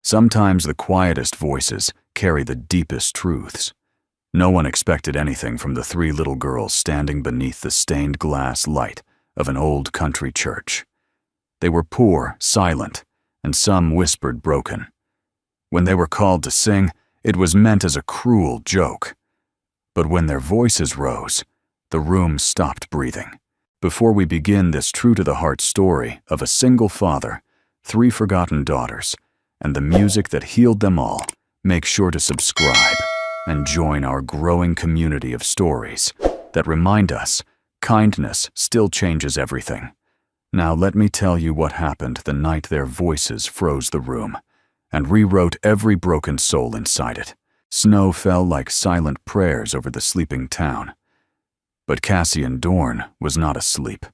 Sometimes the quietest voices carry the deepest truths. No one expected anything from the three little girls standing beneath the stained glass light of an old country church. They were poor, silent, and some whispered broken. When they were called to sing, it was meant as a cruel joke. But when their voices rose, the room stopped breathing. Before we begin this true-to-the-heart story of a single father, three forgotten daughters, and the music that healed them all, make sure to subscribe and join our growing community of stories that remind us kindness still changes everything. Now let me tell you what happened the night their voices froze the room and rewrote every broken soul inside it. Snow fell like silent prayers over the sleeping town. But Cassian Dorn was not asleep.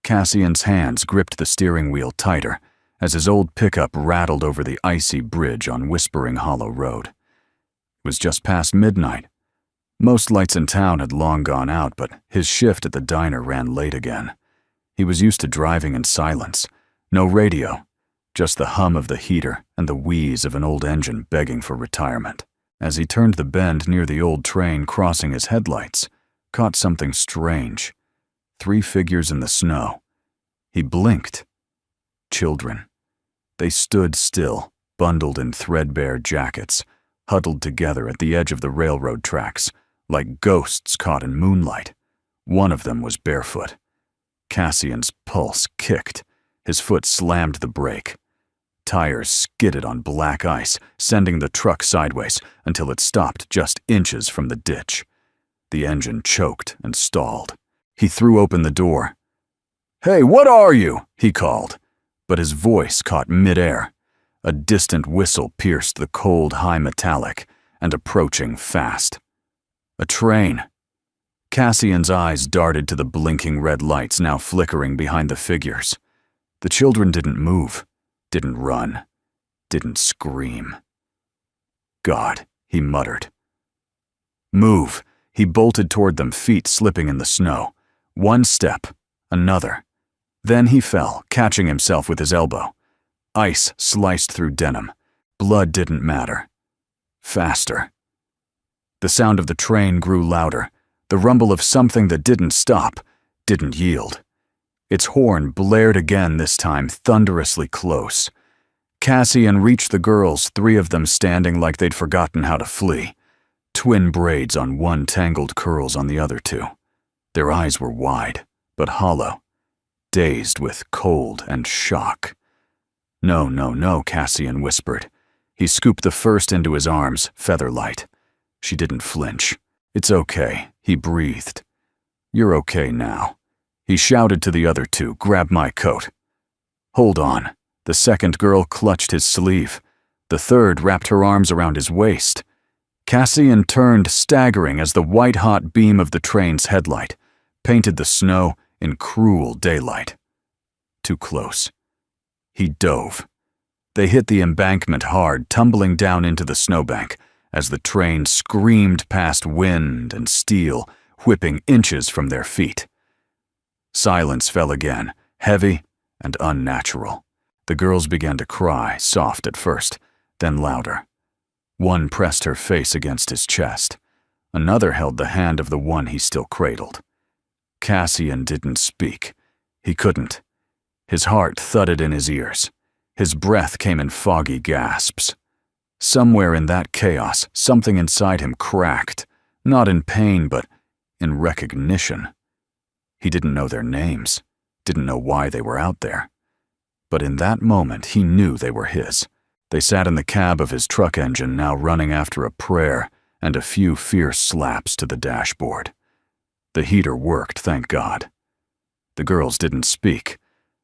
Cassian's hands gripped the steering wheel tighter as his old pickup rattled over the icy bridge on Whispering Hollow Road. It was just past midnight. Most lights in town had long gone out, but his shift at the diner ran late again. He was used to driving in silence. No radio, just the hum of the heater and the wheeze of an old engine begging for retirement. As he turned the bend near the old train crossing his headlights, caught something strange. 3 figures in the snow. He blinked. Children. They stood still, bundled in threadbare jackets, huddled together at the edge of the railroad tracks, like ghosts caught in moonlight. One of them was barefoot. Cassian's pulse kicked. His foot slammed the brake. Tires skidded on black ice, sending the truck sideways until it stopped just inches from the ditch. The engine choked and stalled. He threw open the door. "Hey, what are you?" he called, but his voice caught midair. A distant whistle pierced the cold high metallic and approaching fast. A train. Cassian's eyes darted to the blinking red lights now flickering behind the figures. The children didn't move, didn't run, didn't scream. "God," he muttered. "Move." He bolted toward them, feet slipping in the snow. One step, another. Then he fell, catching himself with his elbow. Ice sliced through denim. Blood didn't matter. Faster. The sound of the train grew louder, the rumble of something that didn't stop, didn't yield. Its horn blared again, this time thunderously close. Cassian reached the girls, 3 of them standing like they'd forgotten how to flee. Twin braids on one, tangled curls on the other 2. Their eyes were wide, but hollow, dazed with cold and shock. "No, no, no," Cassian whispered. He scooped the first into his arms, feather-light. She didn't flinch. "It's okay," he breathed. "You're okay now." He shouted to the other 2, "Grab my coat." "Hold on." The second girl clutched his sleeve. The third wrapped her arms around his waist. Cassian turned, staggering, as the white-hot beam of the train's headlight painted the snow in cruel daylight. Too close. He dove. They hit the embankment hard, tumbling down into the snowbank as the train screamed past wind and steel, whipping inches from their feet. Silence fell again, heavy and unnatural. The girls began to cry, soft at first, then louder. One pressed her face against his chest. Another held the hand of the one he still cradled. Cassian didn't speak. He couldn't. His heart thudded in his ears. His breath came in foggy gasps. Somewhere in that chaos, something inside him cracked, not in pain, but in recognition. He didn't know their names, didn't know why they were out there. But in that moment, he knew they were his. They sat in the cab of his truck engine, now running after a prayer and a few fierce slaps to the dashboard. The heater worked, thank God. The girls didn't speak.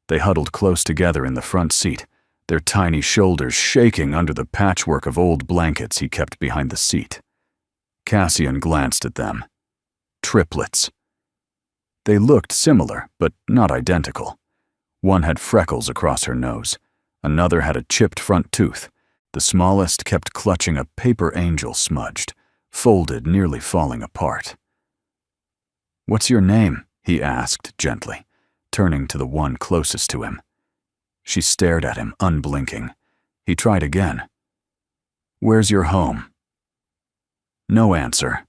They huddled close together in the front seat, their tiny shoulders shaking under the patchwork of old blankets he kept behind the seat. Cassian glanced at them. Triplets. They looked similar, but not identical. One had freckles across her nose. Another had a chipped front tooth. The smallest kept clutching a paper angel smudged, folded, nearly falling apart. "What's your name?" he asked gently, turning to the one closest to him. She stared at him, unblinking. He tried again. "Where's your home?" No answer.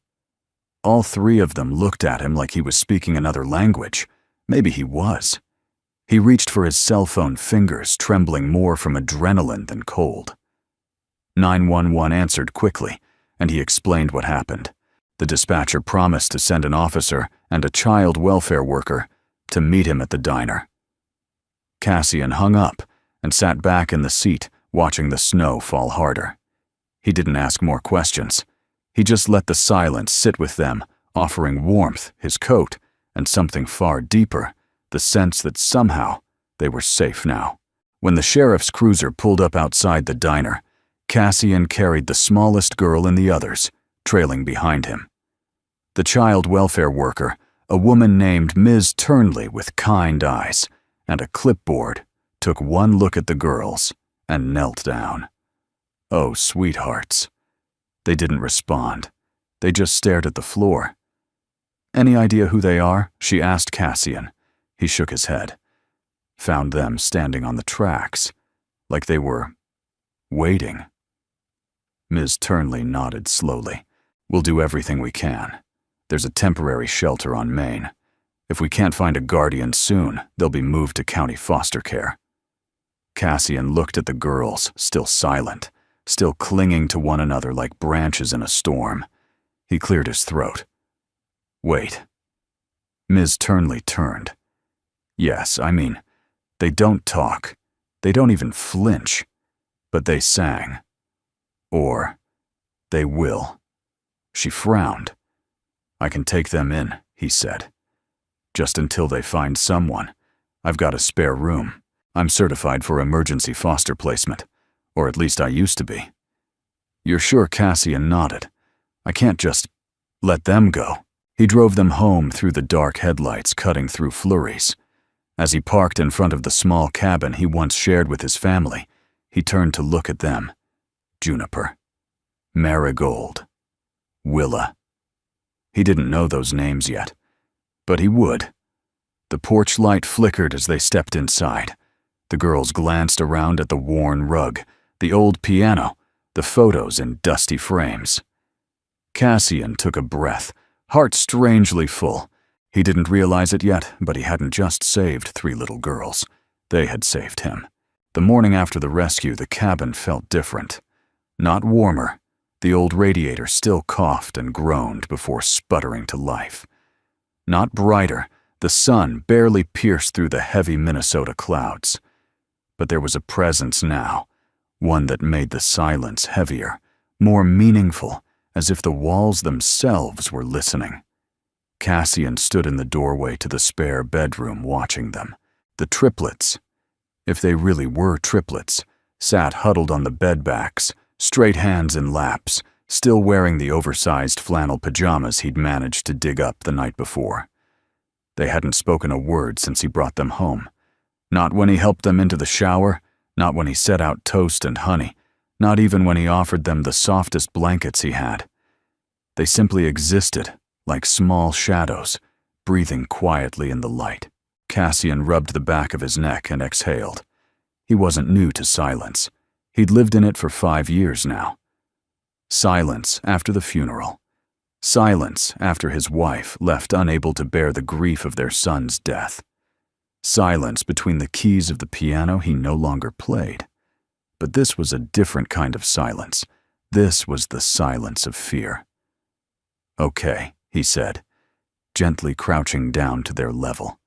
All three of them looked at him like he was speaking another language. Maybe he was. He reached for his cell phone, fingers trembling more from adrenaline than cold. 911 answered quickly, and he explained what happened. The dispatcher promised to send an officer and a child welfare worker to meet him at the diner. Cassian hung up and sat back in the seat, watching the snow fall harder. He didn't ask more questions. He just let the silence sit with them, offering warmth, his coat, and something far deeper, the sense that somehow they were safe now. When the sheriff's cruiser pulled up outside the diner, Cassian carried the smallest girl and the others, trailing behind him. The child welfare worker, a woman named Ms. Turnley with kind eyes and a clipboard, took one look at the girls and knelt down. Oh, sweethearts. They didn't respond. They just stared at the floor. "Any idea who they are?" she asked Cassian. He shook his head. Found them standing on the tracks, like they were waiting. Ms. Turnley nodded slowly. "We'll do everything we can. There's a temporary shelter on Main. If we can't find a guardian soon, they'll be moved to county foster care." Cassian looked at the girls, still silent, still clinging to one another like branches in a storm. He cleared his throat. "Wait." Ms. Turnley turned. "Yes, I mean, they don't talk. They don't even flinch. But they sang. Or they will." She frowned. "I can take them in," he said. "Just until they find someone. I've got a spare room. I'm certified for emergency foster placement. Or at least I used to be." "You're sure?" Cassian nodded. "I can't just let them go." He drove them home through the dark headlights cutting through flurries. As he parked in front of the small cabin he once shared with his family, he turned to look at them. Juniper, Marigold, Willa. He didn't know those names yet, but he would. The porch light flickered as they stepped inside. The girls glanced around at the worn rug, the old piano, the photos in dusty frames. Cassian took a breath, heart strangely full. He didn't realize it yet, but he hadn't just saved 3 little girls. They had saved him. The morning after the rescue, the cabin felt different. Not warmer. The old radiator still coughed and groaned before sputtering to life. Not brighter. The sun barely pierced through the heavy Minnesota clouds. But there was a presence now, one that made the silence heavier, more meaningful, as if the walls themselves were listening. Cassian stood in the doorway to the spare bedroom watching them. The triplets, if they really were triplets, sat huddled on the bedbacks, straight hands in laps, still wearing the oversized flannel pajamas he'd managed to dig up the night before. They hadn't spoken a word since he brought them home. Not when he helped them into the shower, not when he set out toast and honey, not even when he offered them the softest blankets he had. They simply existed, like small shadows, breathing quietly in the light. Cassian rubbed the back of his neck and exhaled. He wasn't new to silence. He'd lived in it for 5 years now. Silence after the funeral. Silence after his wife left unable to bear the grief of their son's death. Silence between the keys of the piano he no longer played. But this was a different kind of silence. This was the silence of fear. "Okay," he said, gently crouching down to their level.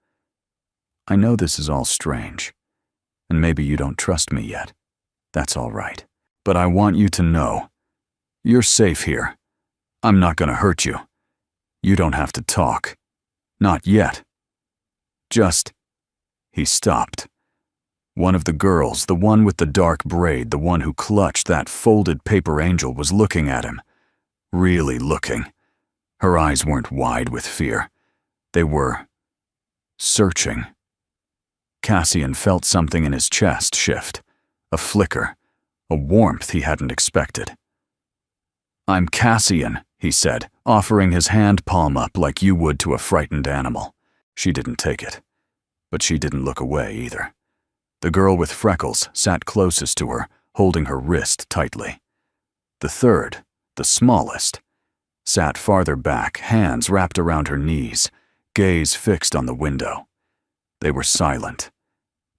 "I know this is all strange, and maybe you don't trust me yet. That's all right. But I want you to know, you're safe here. I'm not gonna hurt you. You don't have to talk. Not yet. Just..." He stopped. One of the girls, the one with the dark braid, the one who clutched that folded paper angel, was looking at him. Really looking. Her eyes weren't wide with fear. They were searching. Cassian felt something in his chest shift. A flicker. A warmth he hadn't expected. "I'm Cassian," he said, offering his hand palm up like you would to a frightened animal. She didn't take it. But she didn't look away either. The girl with freckles sat closest to her, holding her wrist tightly. The third, the smallest, sat farther back, hands wrapped around her knees, gaze fixed on the window. They were silent,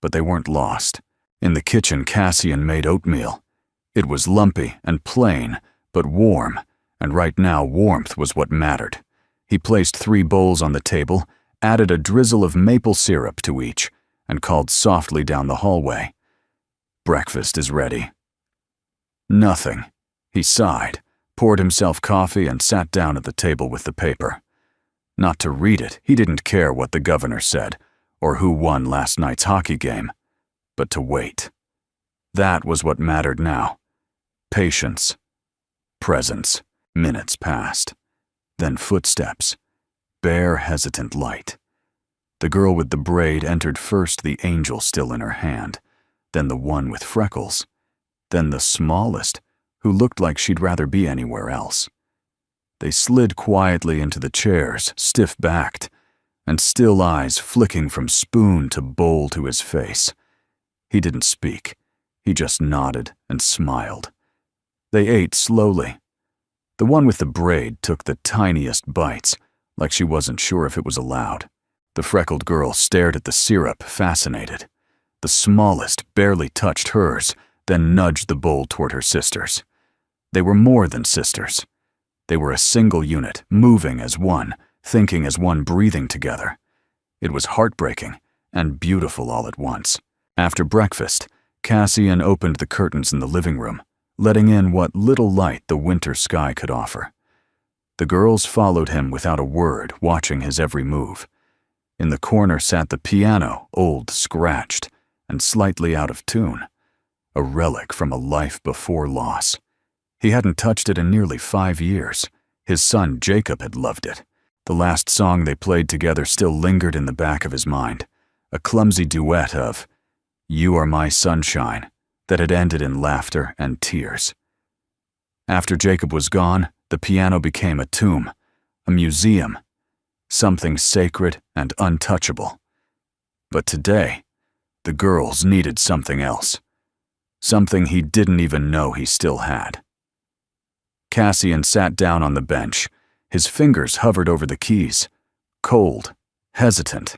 but they weren't lost. In the kitchen, Cassian made oatmeal. It was lumpy and plain, but warm, and right now warmth was what mattered. He placed 3 bowls on the table, added a drizzle of maple syrup to each, and called softly down the hallway. "Breakfast is ready." Nothing. He sighed, poured himself coffee, and sat down at the table with the paper. Not to read it, he didn't care what the governor said, or who won last night's hockey game, but to wait. That was what mattered now. Patience. Presence. Minutes passed. Then footsteps. Bare, hesitant light. The girl with the braid entered first, the angel still in her hand, then the one with freckles, then the smallest, who looked like she'd rather be anywhere else. They slid quietly into the chairs, stiff-backed, and still eyes flicking from spoon to bowl to his face. He didn't speak. He just nodded and smiled. They ate slowly. The one with the braid took the tiniest bites, like she wasn't sure if it was allowed. The freckled girl stared at the syrup, fascinated. The smallest barely touched hers, then nudged the bowl toward her sisters. They were more than sisters. They were a single unit, moving as one, thinking as one, breathing together. It was heartbreaking and beautiful all at once. After breakfast, Cassian opened the curtains in the living room, letting in what little light the winter sky could offer. The girls followed him without a word, watching his every move. In the corner sat the piano, old, scratched, and slightly out of tune, a relic from a life before loss. He hadn't touched it in nearly 5 years. His son Jacob had loved it. The last song they played together still lingered in the back of his mind, a clumsy duet of "You Are My Sunshine" that had ended in laughter and tears. After Jacob was gone, the piano became a tomb, a museum, something sacred and untouchable. But today, the girls needed something else, something he didn't even know he still had. Cassian sat down on the bench. His fingers hovered over the keys, cold, hesitant.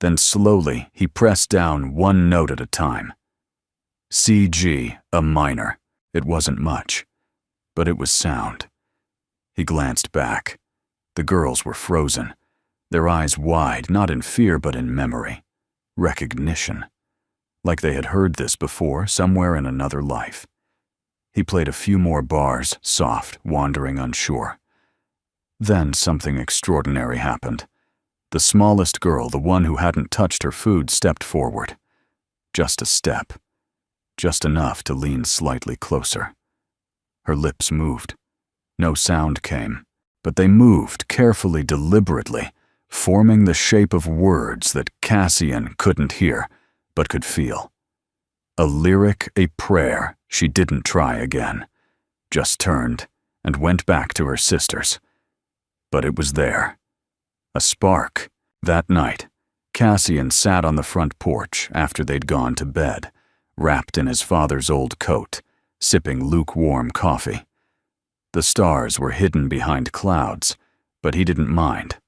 Then slowly he pressed down one note at a time. C-G, a minor. It wasn't much, but it was sound. He glanced back. The girls were frozen, their eyes wide, not in fear but in memory, recognition, like they had heard this before somewhere in another life. He played a few more bars, soft, wandering, unsure. Then something extraordinary happened. The smallest girl, the one who hadn't touched her food, stepped forward. Just a step. Just enough to lean slightly closer. Her lips moved. No sound came, but they moved carefully, deliberately, forming the shape of words that Cassian couldn't hear, but could feel. A lyric, a prayer. She didn't try again, just turned and went back to her sisters. But it was there. A spark. That night, Cassian sat on the front porch after they'd gone to bed, wrapped in his father's old coat, sipping lukewarm coffee. The stars were hidden behind clouds, but he didn't mind.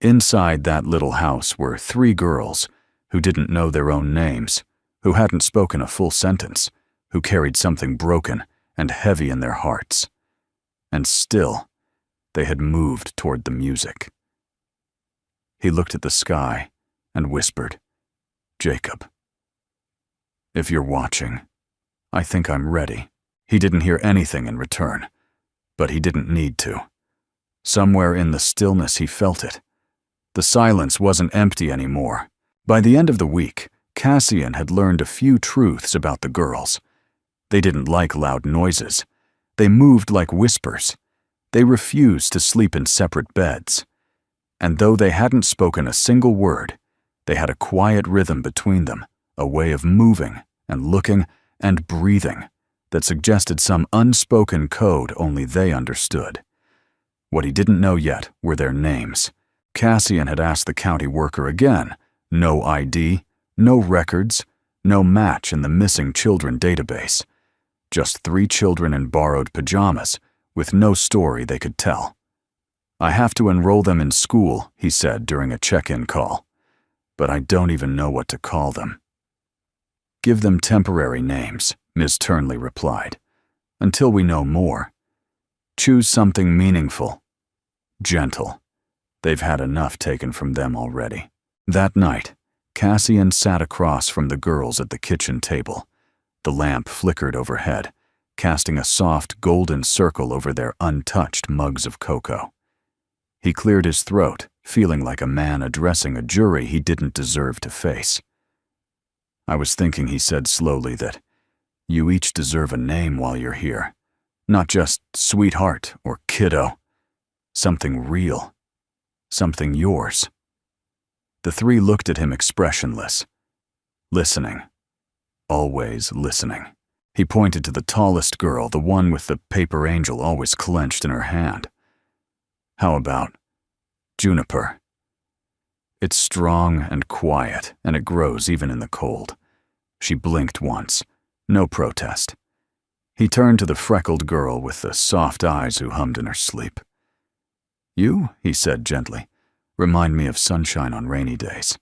Inside that little house were 3 girls who didn't know their own names, who hadn't spoken a full sentence, who carried something broken and heavy in their hearts. And still, they had moved toward the music. He looked at the sky and whispered, "Jacob, if you're watching, I think I'm ready." He didn't hear anything in return, but he didn't need to. Somewhere in the stillness he felt it. The silence wasn't empty anymore. By the end of the week, Cassian had learned a few truths about the girls. They didn't like loud noises. They moved like whispers. They refused to sleep in separate beds. And though they hadn't spoken a single word, they had a quiet rhythm between them, a way of moving and looking and breathing that suggested some unspoken code only they understood. What he didn't know yet were their names. Cassian had asked the county worker again. No ID, no records, No match in the missing children database. Just 3 children in borrowed pajamas, with no story they could tell. "I have to enroll them in school," he said during a check-in call. "But I don't even know what to call them." "Give them temporary names," Ms. Turnley replied, "until we know more. Choose something meaningful. Gentle. They've had enough taken from them already." That night, Cassian sat across from the girls at the kitchen table. The lamp flickered overhead, casting a soft golden circle over their untouched mugs of cocoa. He cleared his throat, feeling like a man addressing a jury he didn't deserve to face. "I was thinking," he said slowly, "that you each deserve a name while you're here. Not just sweetheart or kiddo. Something real. Something yours." The 3 looked at him expressionless. Listening. Always listening. He pointed to the tallest girl, the one with the paper angel always clenched in her hand. "How about Juniper? It's strong and quiet, and it grows even in the cold." She blinked once. No protest. He turned to the freckled girl with the soft eyes who hummed in her sleep. "You," he said gently, "remind me of sunshine on rainy days.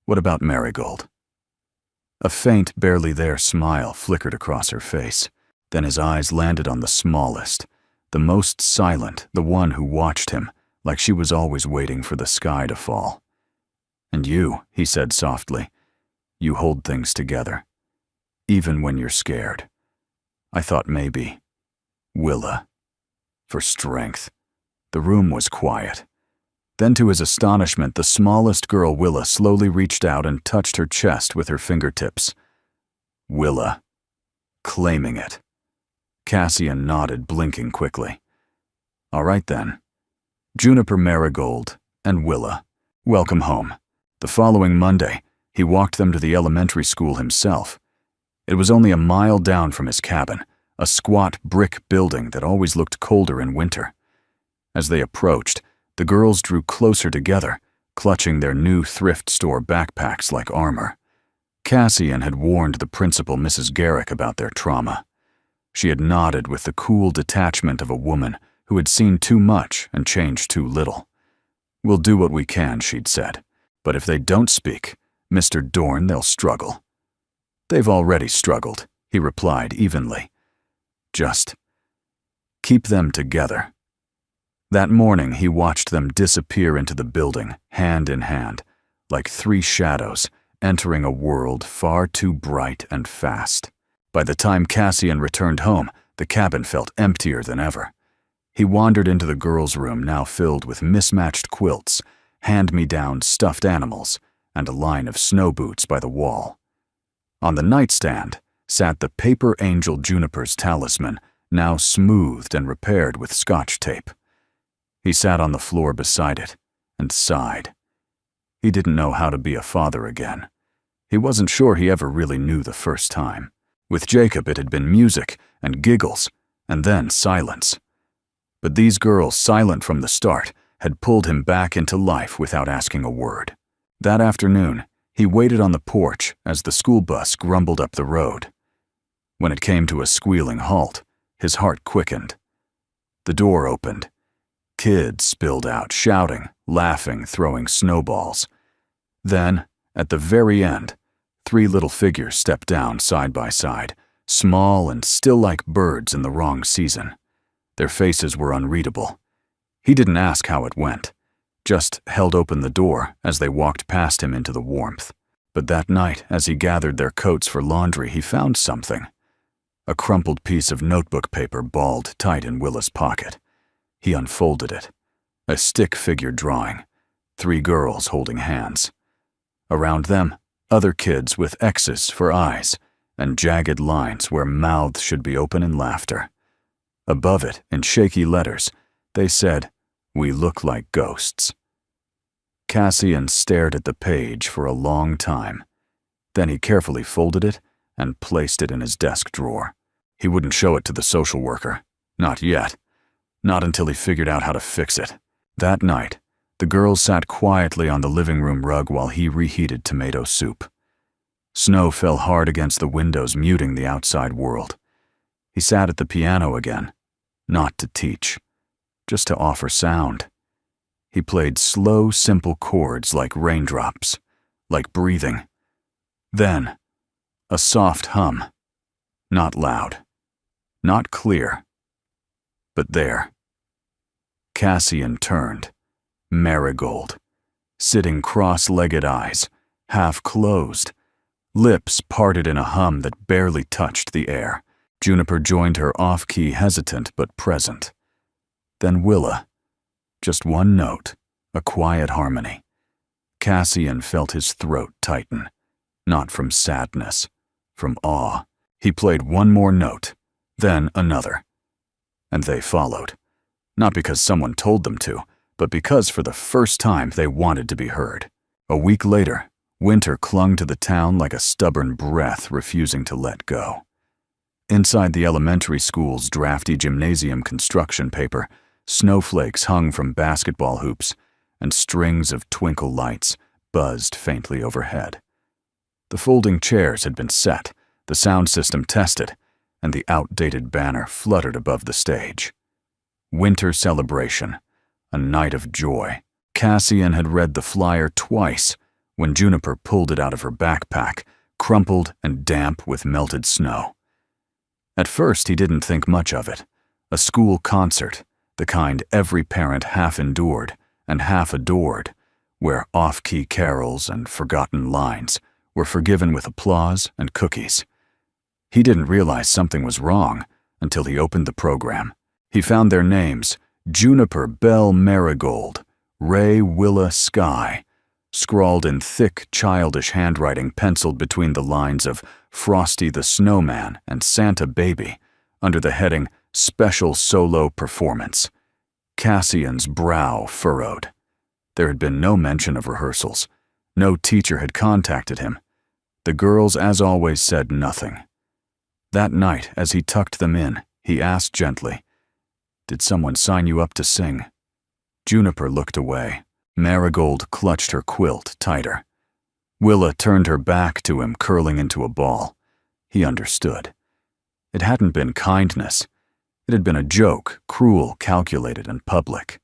What about Marigold?" A faint, barely there smile flickered across her face. Then his eyes landed on the smallest, the most silent, the one who watched him, like she was always waiting for the sky to fall. "And you," he said softly, "you hold things together, even when you're scared. I thought maybe Willa, for strength." The room was quiet. Then to his astonishment, the smallest girl, Willa, slowly reached out and touched her chest with her fingertips. Willa. Claiming it. Cassian nodded, blinking quickly. "All right then. Juniper, Marigold, and Willa. Welcome home." The following Monday, he walked them to the elementary school himself. It was only a mile down from his cabin, a squat brick building that always looked colder in winter. As they approached, the girls drew closer together, clutching their new thrift store backpacks like armor. Cassian had warned the principal, Mrs. Garrick, about their trauma. She had nodded with the cool detachment of a woman who had seen too much and changed too little. "We'll do what we can," she'd said, "but if they don't speak, Mr. Dorn, they'll struggle." "They've already struggled," he replied evenly. "Just keep them together." That morning, he watched them disappear into the building, hand in hand, like 3 shadows entering a world far too bright and fast. By the time Cassian returned home, the cabin felt emptier than ever. He wandered into the girls' room, now filled with mismatched quilts, hand-me-down stuffed animals, and a line of snow boots by the wall. On the nightstand sat the paper angel Juniper's talisman, now smoothed and repaired with Scotch tape. He sat on the floor beside it and sighed. He didn't know how to be a father again. He wasn't sure he ever really knew the first time. With Jacob, it had been music and giggles, and then silence. But these girls, silent from the start, had pulled him back into life without asking a word. That afternoon, he waited on the porch as the school bus grumbled up the road. When it came to a squealing halt, his heart quickened. The door opened. Kids spilled out, shouting, laughing, throwing snowballs. Then, at the very end, 3 little figures stepped down side by side, small and still like birds in the wrong season. Their faces were unreadable. He didn't ask how it went, just held open the door as they walked past him into the warmth. But that night, as he gathered their coats for laundry, he found something. A crumpled piece of notebook paper balled tight in Willa's pocket. He unfolded it. A stick-figure drawing. 3 girls holding hands. Around them, other kids with X's for eyes and jagged lines where mouths should be open in laughter. Above it, in shaky letters, they said, "We look like ghosts." Cassian stared at the page for a long time. Then he carefully folded it and placed it in his desk drawer. He wouldn't show it to the social worker. Not yet. Not until he figured out how to fix it. That night, the girls sat quietly on the living room rug while he reheated tomato soup. Snow fell hard against the windows, muting the outside world. He sat at the piano again, not to teach, just to offer sound. He played slow, simple chords like raindrops, like breathing. Then, a soft hum. Not loud, not clear, but there. Cassian turned, Marigold, sitting cross-legged, eyes half closed, lips parted in a hum that barely touched the air. Juniper joined her off-key, hesitant but present. Then Willa, just one note, a quiet harmony. Cassian felt his throat tighten, not from sadness, from awe. He played one more note, then another. And they followed, not because someone told them to, but because for the first time they wanted to be heard. A week later, winter clung to the town like a stubborn breath refusing to let go. Inside the elementary school's drafty gymnasium construction paper, snowflakes hung from basketball hoops, and strings of twinkle lights buzzed faintly overhead. The folding chairs had been set, the sound system tested, and the outdated banner fluttered above the stage. Winter celebration, a night of joy. Cassian had read the flyer twice when Juniper pulled it out of her backpack, crumpled and damp with melted snow. At first, he didn't think much of it. A school concert, the kind every parent half endured and half adored, where off-key carols and forgotten lines were forgiven with applause and cookies. He didn't realize something was wrong until he opened the program. He found their names: Juniper Belle Marigold, Ray Willa Sky, scrawled in thick, childish handwriting penciled between the lines of Frosty the Snowman and Santa Baby, under the heading Special Solo Performance. Cassian's brow furrowed. There had been no mention of rehearsals. No teacher had contacted him. The girls, as always, said nothing. That night, as he tucked them in, he asked gently, "Did someone sign you up to sing?" Juniper looked away. Marigold clutched her quilt tighter. Willa turned her back to him, curling into a ball. He understood. It hadn't been kindness. It had been a joke, cruel, calculated, and public.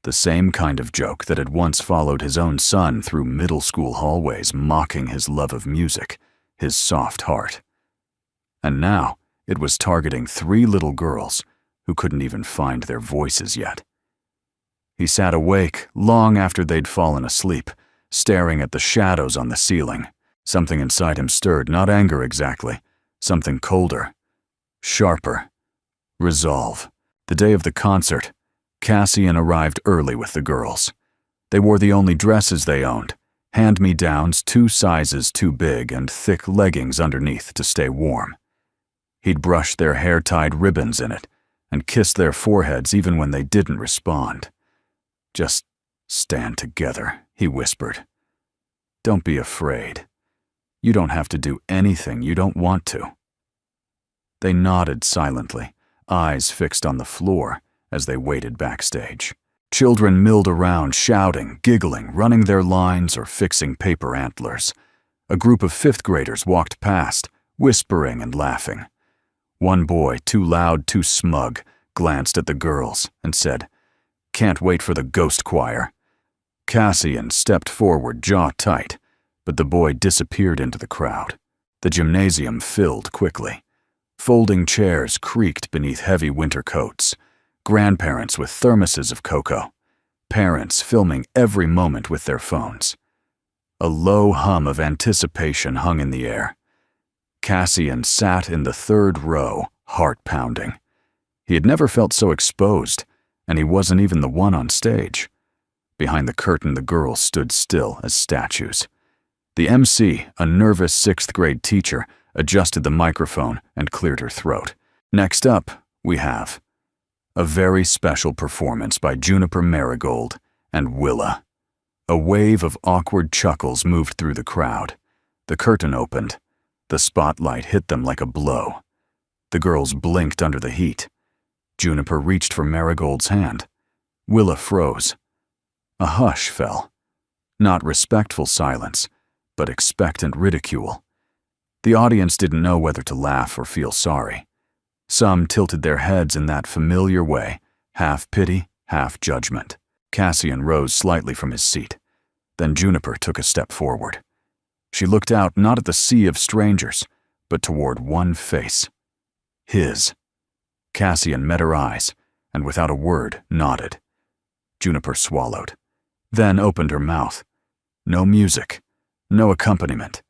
The same kind of joke that had once followed his own son through middle school hallways, mocking his love of music, his soft heart. And now it was targeting 3 little girls who couldn't even find their voices yet. He sat awake long after they'd fallen asleep, staring at the shadows on the ceiling. Something inside him stirred, not anger exactly, something colder, sharper. Resolve. The day of the concert, Cassian arrived early with the girls. They wore the only dresses they owned, hand-me-downs 2 sizes too big and thick leggings underneath to stay warm. He'd brushed their hair, tied ribbons in it, and kissed their foreheads even when they didn't respond. "Just stand together," he whispered. "Don't be afraid. You don't have to do anything you don't want to." They nodded silently, eyes fixed on the floor as they waited backstage. Children milled around, shouting, giggling, running their lines or fixing paper antlers. A group of 5th graders walked past, whispering and laughing. One boy, too loud, too smug, glanced at the girls and said, "Can't wait for the ghost choir." Cassian stepped forward, jaw tight, but the boy disappeared into the crowd. The gymnasium filled quickly. Folding chairs creaked beneath heavy winter coats. Grandparents with thermoses of cocoa. Parents filming every moment with their phones. A low hum of anticipation hung in the air. Cassian sat in the 3rd row, heart pounding. He had never felt so exposed, and he wasn't even the one on stage. Behind the curtain, the girls stood still as statues. The MC, a nervous 6th grade teacher, adjusted the microphone and cleared her throat. "Next up, we have a very special performance by Juniper Marigold and Willa." A wave of awkward chuckles moved through the crowd. The curtain opened. The spotlight hit them like a blow. The girls blinked under the heat. Juniper reached for Marigold's hand. Willa froze. A hush fell. Not respectful silence, but expectant ridicule. The audience didn't know whether to laugh or feel sorry. Some tilted their heads in that familiar way, half pity, half judgment. Cassian rose slightly from his seat. Then Juniper took a step forward. She looked out not at the sea of strangers, but toward one face. His. Cassian met her eyes, and without a word, nodded. Juniper swallowed, then opened her mouth. No music, no accompaniment,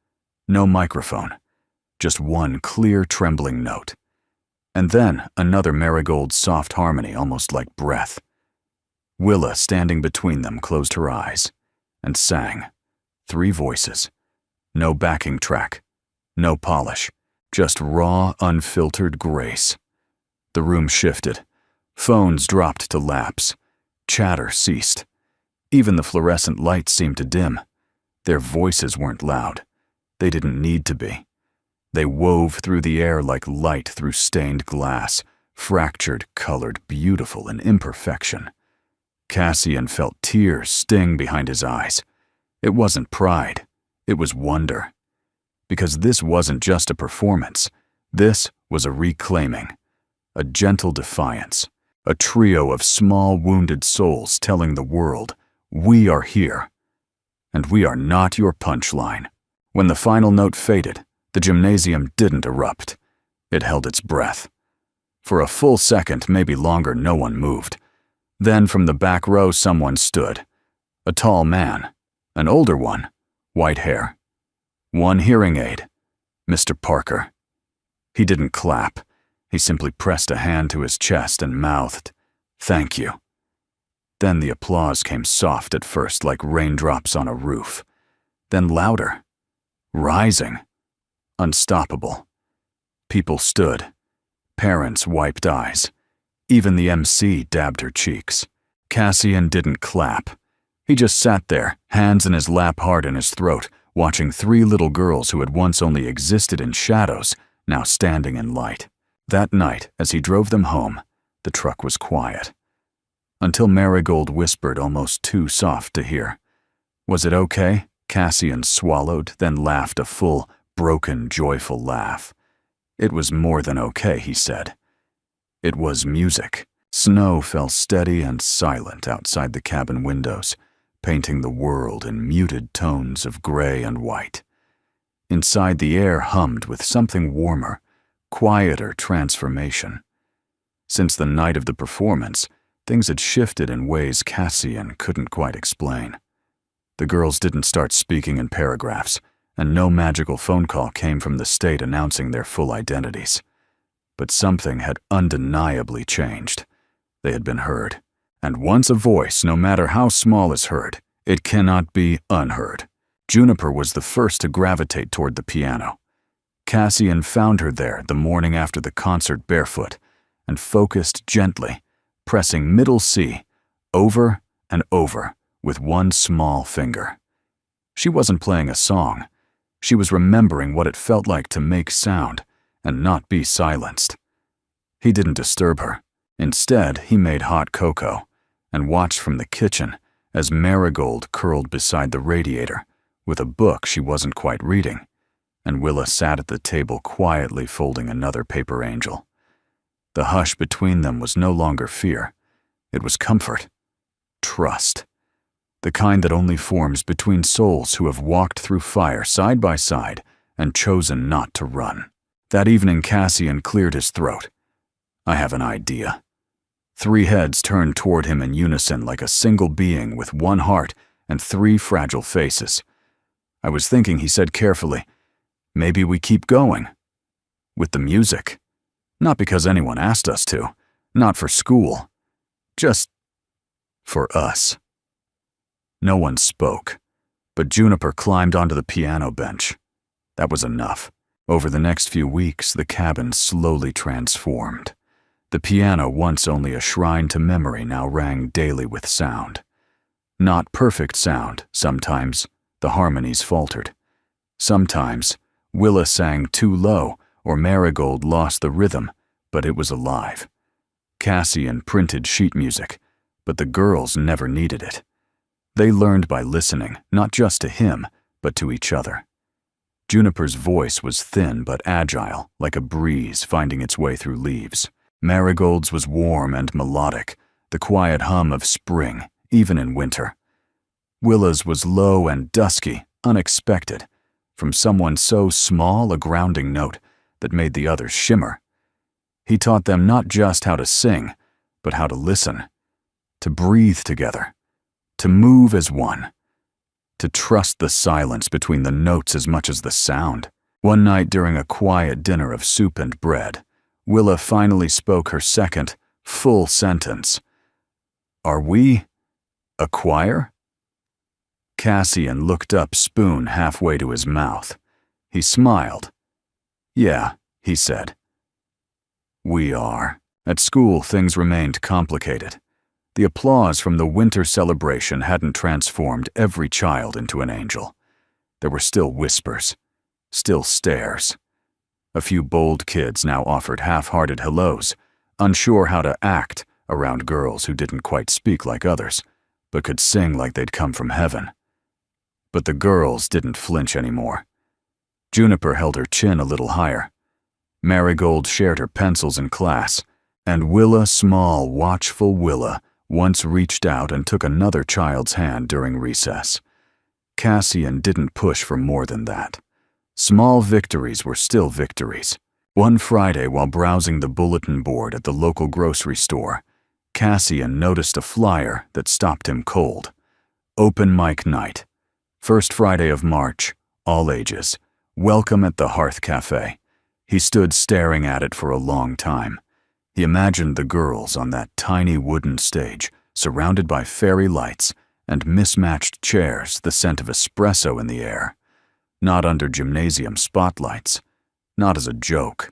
no microphone, just one clear, trembling note. And then another marigold soft harmony, almost like breath. Willa, standing between them, closed her eyes and sang. 3 voices. No backing track, no polish, just raw, unfiltered grace. The room shifted. Phones dropped to laps. Chatter ceased. Even the fluorescent lights seemed to dim. Their voices weren't loud. They didn't need to be. They wove through the air like light through stained glass, fractured, colored, beautiful in imperfection. Cassian felt tears sting behind his eyes. It wasn't pride. It was wonder. Because this wasn't just a performance. This was a reclaiming, a gentle defiance, a trio of small wounded souls telling the world, we are here, and we are not your punchline. When the final note faded, the gymnasium didn't erupt. It held its breath. For a full second, maybe longer, no one moved. Then from the back row someone stood. A tall man, an older one, white hair. One hearing aid, Mr. Parker. He didn't clap. He simply pressed a hand to his chest and mouthed, "Thank you." Then the applause came soft at first, like raindrops on a roof. Then louder, rising, unstoppable. People stood. Parents wiped eyes. Even the MC dabbed her cheeks. Cassian didn't clap. He just sat there, hands in his lap, heart in his throat, watching 3 little girls who had once only existed in shadows, now standing in light. That night, as he drove them home, the truck was quiet. Until Marigold whispered, almost too soft to hear. Was it okay? Cassian swallowed, then laughed a full, broken, joyful laugh. It was more than okay, he said. It was music. Snow fell steady and silent outside the cabin windows, painting the world in muted tones of gray and white. Inside, the air hummed with something warmer, quieter transformation. Since the night of the performance, things had shifted in ways Cassian couldn't quite explain. The girls didn't start speaking in paragraphs, and no magical phone call came from the state announcing their full identities. But something had undeniably changed. They had been heard. And once a voice, no matter how small, is heard, it cannot be unheard. Juniper was the first to gravitate toward the piano. Cassian found her there the morning after the concert barefoot, and focused gently, pressing middle C, over and over, with one small finger. She wasn't playing a song. She was remembering what it felt like to make sound and not be silenced. He didn't disturb her. Instead, he made hot cocoa and watched from the kitchen as Marigold curled beside the radiator with a book she wasn't quite reading, and Willa sat at the table quietly folding another paper angel. The hush between them was no longer fear. It was comfort, trust, the kind that only forms between souls who have walked through fire side by side and chosen not to run. That evening, Cassian cleared his throat. I have an idea. 3 heads turned toward him in unison like a single being with one heart and 3 fragile faces. I was thinking, he said carefully, maybe we keep going. With the music. Not because anyone asked us to. Not for school. Just for us. No one spoke, but Juniper climbed onto the piano bench. That was enough. Over the next few weeks, the cabin slowly transformed. The piano, once only a shrine to memory, now rang daily with sound. Not perfect sound. Sometimes the harmonies faltered. Sometimes Willa sang too low or Marigold lost the rhythm, but it was alive. Cassian printed sheet music, but the girls never needed it. They learned by listening, not just to him, but to each other. Juniper's voice was thin but agile, like a breeze finding its way through leaves. Marigold's was warm and melodic, the quiet hum of spring, even in winter. Willa's was low and dusky, unexpected, from someone so small a grounding note that made the others shimmer. He taught them not just how to sing, but how to listen, to breathe together, to move as one, to trust the silence between the notes as much as the sound. One night during a quiet dinner of soup and bread, Willa finally spoke her second, full sentence. "Are we a choir?" Cassian looked up, spoon halfway to his mouth. He smiled. "Yeah," he said. "We are." At school, things remained complicated. The applause from the winter celebration hadn't transformed every child into an angel. There were still whispers, still stares. A few bold kids now offered half-hearted hellos, unsure how to act around girls who didn't quite speak like others, but could sing like they'd come from heaven. But the girls didn't flinch anymore. Juniper held her chin a little higher. Marigold shared her pencils in class, and Willa, small, watchful Willa, once reached out and took another child's hand during recess. Cassian didn't push for more than that. Small victories were still victories. One Friday, while browsing the bulletin board at the local grocery store, Cassian noticed a flyer that stopped him cold. Open mic night. First Friday of March, all ages. Welcome at the Hearth Cafe. He stood staring at it for a long time. He imagined the girls on that tiny wooden stage, surrounded by fairy lights and mismatched chairs, the scent of espresso in the air. Not under gymnasium spotlights, not as a joke,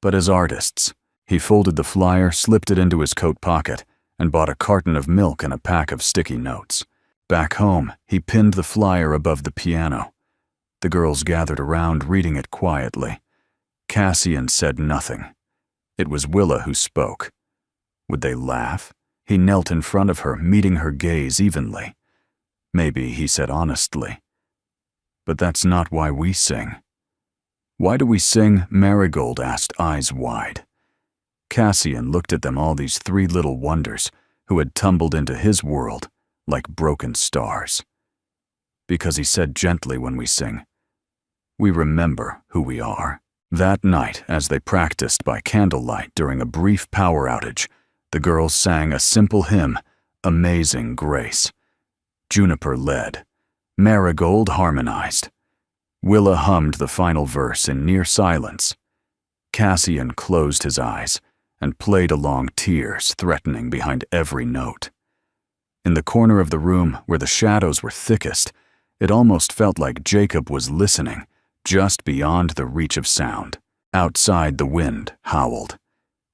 but as artists. He folded the flyer, slipped it into his coat pocket, and bought a carton of milk and a pack of sticky notes. Back home, he pinned the flyer above the piano. The girls gathered around, reading it quietly. Cassian said nothing. It was Willa who spoke. Would they laugh? He knelt in front of her, meeting her gaze evenly. Maybe, he said honestly. But that's not why we sing. Why do we sing? Marigold asked, eyes wide. Cassian looked at them, all these three little wonders who had tumbled into his world like broken stars. Because he said gently when we sing, we remember who we are. That night, as they practiced by candlelight during a brief power outage, the girls sang a simple hymn, Amazing Grace. Juniper led. Marigold harmonized. Willa hummed the final verse in near silence. Cassian closed his eyes and played along, tears threatening behind every note. In the corner of the room where the shadows were thickest, it almost felt like Jacob was listening, just beyond the reach of sound. Outside, the wind howled.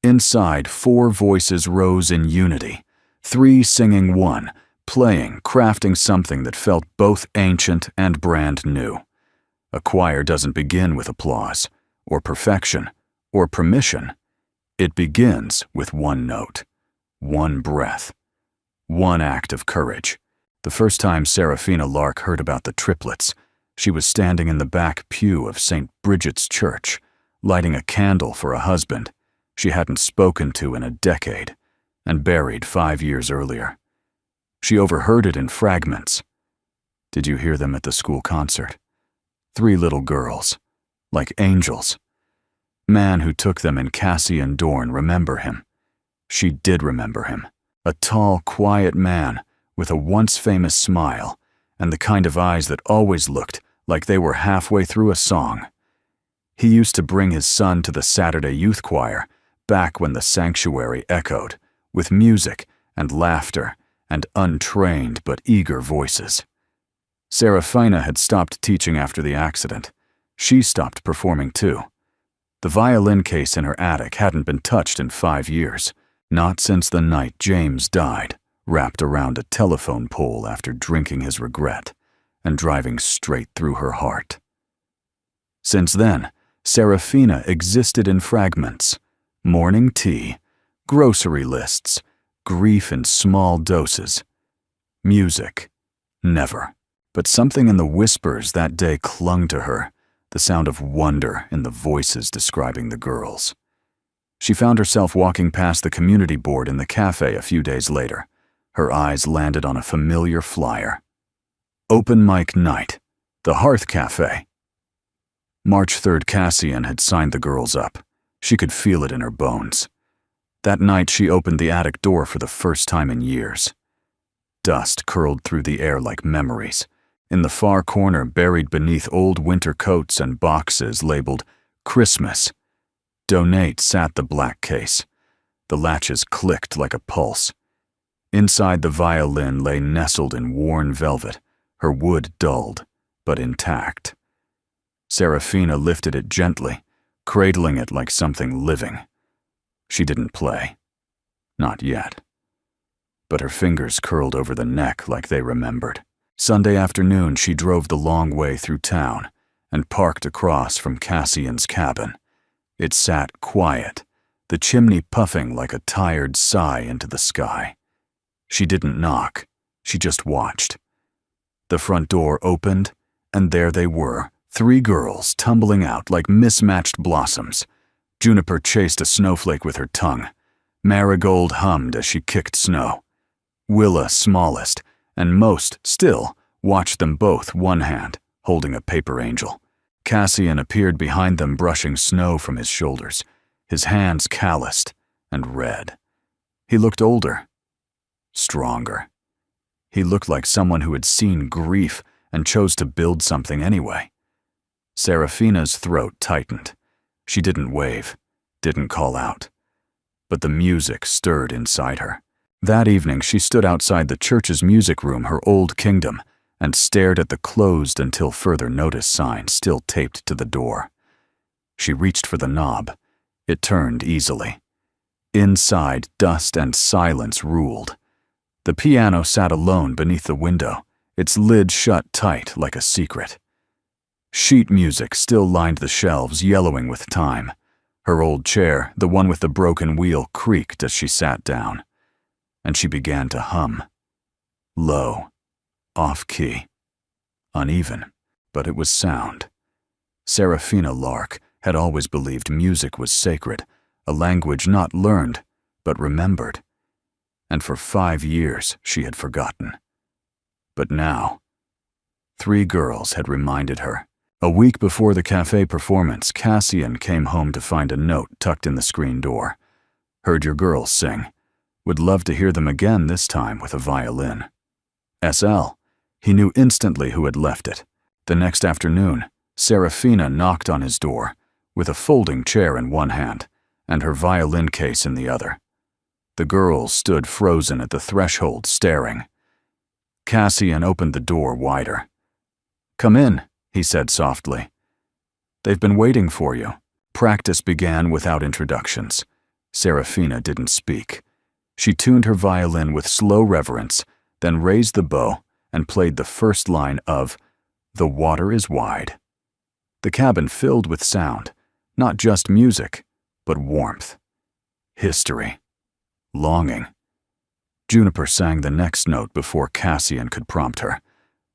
Inside, 4 voices rose in unity, 3 singing one, playing, crafting something that felt both ancient and brand new. A choir doesn't begin with applause, or perfection, or permission. It begins with one note, one breath, one act of courage. The first time Serafina Lark heard about the triplets, she was standing in the back pew of St. Bridget's Church, lighting a candle for a husband she hadn't spoken to in a decade and buried 5 years earlier. She overheard it in fragments. Did you hear them at the school concert? 3 little girls, like angels. Man who took them in Cassian Dorn, remember him. She did remember him. A tall, quiet man with a once famous smile and the kind of eyes that always looked like they were halfway through a song. He used to bring his son to the Saturday youth choir, back when the sanctuary echoed, with music and laughter and untrained but eager voices. Serafina had stopped teaching after the accident. She stopped performing too. The violin case in her attic hadn't been touched in 5 years, not since the night James died, wrapped around a telephone pole after drinking his regret and driving straight through her heart. Since then, Serafina existed in fragments: morning tea, grocery lists, grief in small doses. Music, never. But something in the whispers that day clung to her, the sound of wonder in the voices describing the girls. She found herself walking past the community board in the cafe a few days later. Her eyes landed on a familiar flyer. Open mic night, the Hearth Cafe. March 3rd, Cassian had signed the girls up. She could feel it in her bones. That night, she opened the attic door for the first time in years. Dust curled through the air like memories. In the far corner, buried beneath old winter coats and boxes labeled Christmas, Donate, sat the black case. The latches clicked like a pulse. Inside, the violin lay nestled in worn velvet, her wood dulled, but intact. Serafina lifted it gently, cradling it like something living. She didn't play. Not yet. But her fingers curled over the neck like they remembered. Sunday afternoon, she drove the long way through town and parked across from Cassian's cabin. It sat quiet, the chimney puffing like a tired sigh into the sky. She didn't knock. She just watched. The front door opened, and there they were, 3 girls tumbling out like mismatched blossoms. Juniper chased a snowflake with her tongue. Marigold hummed as she kicked snow. Willa, smallest, and most still, watched them both, one hand holding a paper angel. Cassian appeared behind them, brushing snow from his shoulders, his hands calloused and red. He looked older, stronger. He looked like someone who had seen grief and chose to build something anyway. Serafina's throat tightened. She didn't wave, didn't call out. But the music stirred inside her. That evening, she stood outside the church's music room, her old kingdom, and stared at the closed until further notice sign still taped to the door. She reached for the knob. It turned easily. Inside, dust and silence ruled. The piano sat alone beneath the window, its lid shut tight like a secret. Sheet music still lined the shelves, yellowing with time. Her old chair, the one with the broken wheel, creaked as she sat down. And she began to hum. Low, off-key, uneven, but it was sound. Serafina Lark had always believed music was sacred, a language not learned, but remembered. And for 5 years she had forgotten. But now, 3 girls had reminded her. A week before the cafe performance, Cassian came home to find a note tucked in the screen door. Heard your girls sing. Would love to hear them again, this time with a violin. SL. He knew instantly who had left it. The next afternoon, Serafina knocked on his door, with a folding chair in one hand and her violin case in the other. The girls stood frozen at the threshold, staring. Cassian opened the door wider. Come in, he said softly. They've been waiting for you. Practice began without introductions. Serafina didn't speak. She tuned her violin with slow reverence, then raised the bow and played the first line of The Water is Wide. The cabin filled with sound, not just music, but warmth, history, longing. Juniper sang the next note before Cassian could prompt her.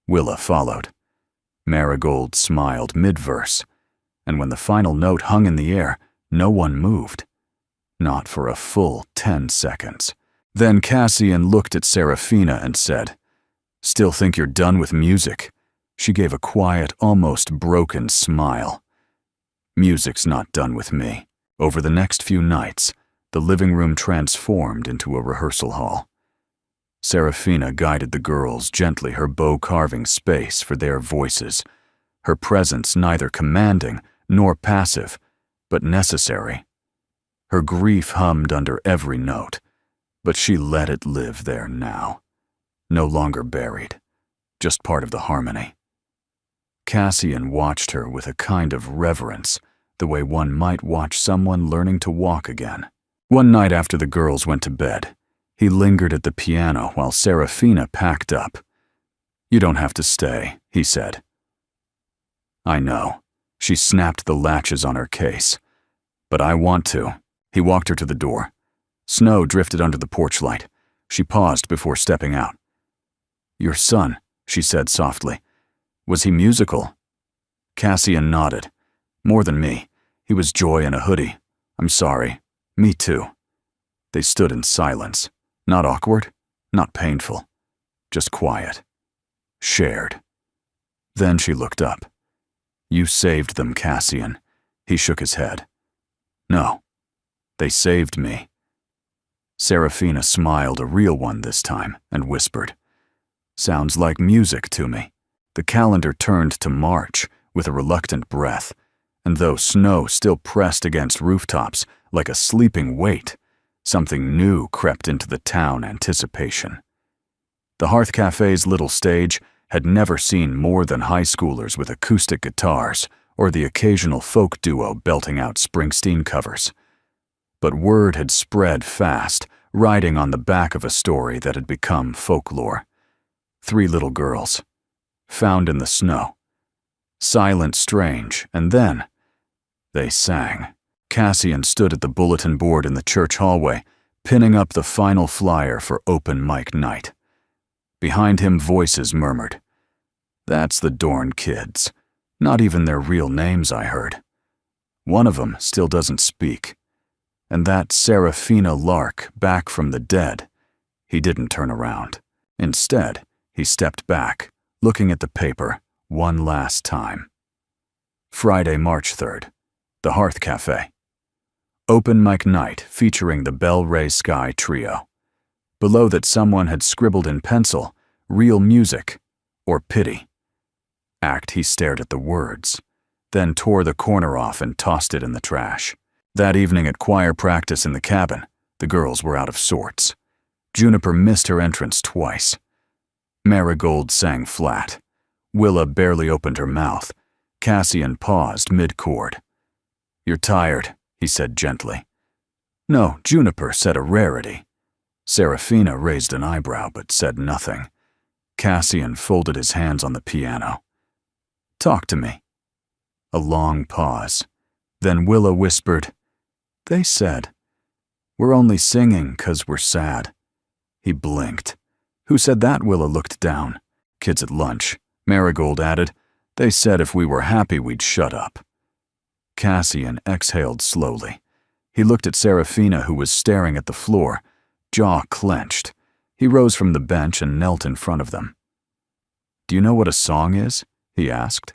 Willa followed. Marigold smiled mid-verse, and when the final note hung in the air, no one moved. Not for a full 10 seconds. Then Cassian looked at Serafina and said, Still think you're done with music? She gave a quiet, almost broken smile. Music's not done with me. Over the next few nights, the living room transformed into a rehearsal hall. Serafina guided the girls gently, her bow carving space for their voices, her presence neither commanding nor passive, but necessary. Her grief hummed under every note, but she let it live there now, no longer buried, just part of the harmony. Cassian watched her with a kind of reverence, the way one might watch someone learning to walk again. One night after the girls went to bed, he lingered at the piano while Serafina packed up. You don't have to stay, he said. I know. She snapped the latches on her case. But I want to. He walked her to the door. Snow drifted under the porch light. She paused before stepping out. Your son, she said softly. Was he musical? Cassian nodded. More than me. He was joy in a hoodie. I'm sorry. Me too. They stood in silence. Not awkward, not painful. Just quiet. Shared. Then she looked up. You saved them, Cassian. He shook his head. No. They saved me. Serafina smiled, a real one this time, and whispered. Sounds like music to me. The calendar turned to March with a reluctant breath, and though snow still pressed against rooftops like a sleeping weight, something new crept into the town anticipation. The Hearth Cafe's little stage had never seen more than high schoolers with acoustic guitars or the occasional folk duo belting out Springsteen covers. But word had spread fast, riding on the back of a story that had become folklore. 3 little girls, found in the snow. Silent, strange, and then they sang. Cassian stood at the bulletin board in the church hallway, pinning up the final flyer for open mic night. Behind him, voices murmured. That's the Dorn kids. Not even their real names, I heard. One of them still doesn't speak. And that Serafina lark back from the dead. He didn't turn around. Instead, he stepped back, looking at the paper one last time. Friday, March 3rd. The Hearth Cafe. Open mic night featuring the Bell Ray Sky Trio. Below that someone had scribbled in pencil, real music, or pity. He stared at the words, then tore the corner off and tossed it in the trash. That evening at choir practice in the cabin, the girls were out of sorts. Juniper missed her entrance twice. Marigold sang flat. Willa barely opened her mouth. Cassian paused mid-chord. You're tired, he said gently. No, Juniper said a rarity. Serafina raised an eyebrow but said nothing. Cassian folded his hands on the piano. Talk to me. A long pause. Then Willa whispered, They said, we're only singing 'cause we're sad. He blinked. Who said that? Willa looked down. Kids at lunch. Marigold added, They said if we were happy we'd shut up. Cassian exhaled slowly. He looked at Serafina, who was staring at the floor, jaw clenched. He rose from the bench and knelt in front of them. Do you know what a song is? He asked.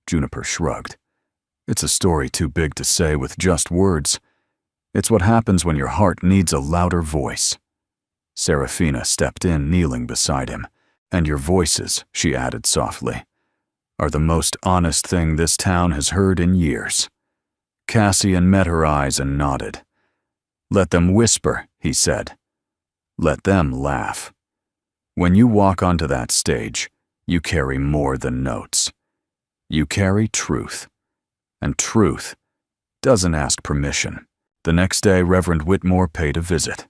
Juniper shrugged. It's a story too big to say with just words. It's what happens when your heart needs a louder voice. Serafina stepped in, kneeling beside him. And your voices, she added softly, are the most honest thing this town has heard in years. Cassian met her eyes and nodded. Let them whisper, he said. Let them laugh. When you walk onto that stage, you carry more than notes. You carry truth. And truth doesn't ask permission. The next day, Reverend Whitmore paid a visit.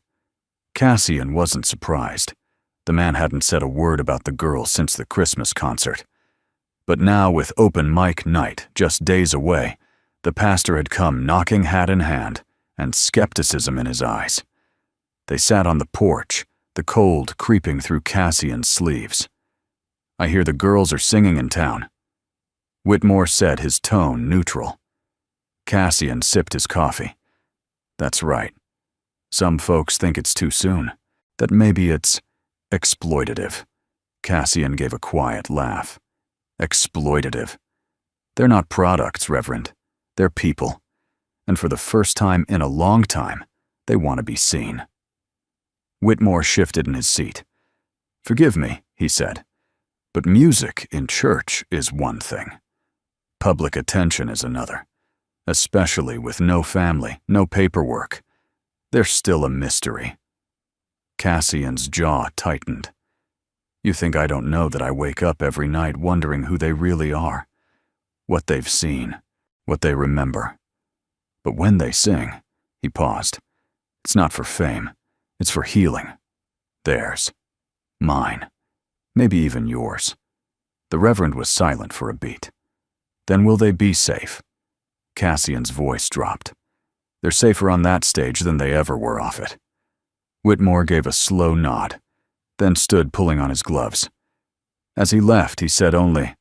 Cassian wasn't surprised. The man hadn't said a word about the girl since the Christmas concert. But now, with open mic night just days away, the pastor had come knocking hat in hand and skepticism in his eyes. They sat on the porch, the cold creeping through Cassian's sleeves. I hear the girls are singing in town. Whitmore said, his tone neutral. Cassian sipped his coffee. That's right. Some folks think it's too soon, that maybe it's exploitative. Cassian gave a quiet laugh. Exploitative. They're not products, Reverend. They're people. And for the first time in a long time, they want to be seen. Whitmore shifted in his seat. Forgive me, he said, but music in church is one thing. Public attention is another, especially with no family, no paperwork. They're still a mystery. Cassian's jaw tightened. You think I don't know that I wake up every night wondering who they really are, what they've seen, what they remember. But when they sing, he paused. It's not for fame, it's for healing. Theirs. Mine. Maybe even yours. The Reverend was silent for a beat. Then will they be safe? Cassian's voice dropped. They're safer on that stage than they ever were off it. Whitmore gave a slow nod, then stood pulling on his gloves. As he left, he said only,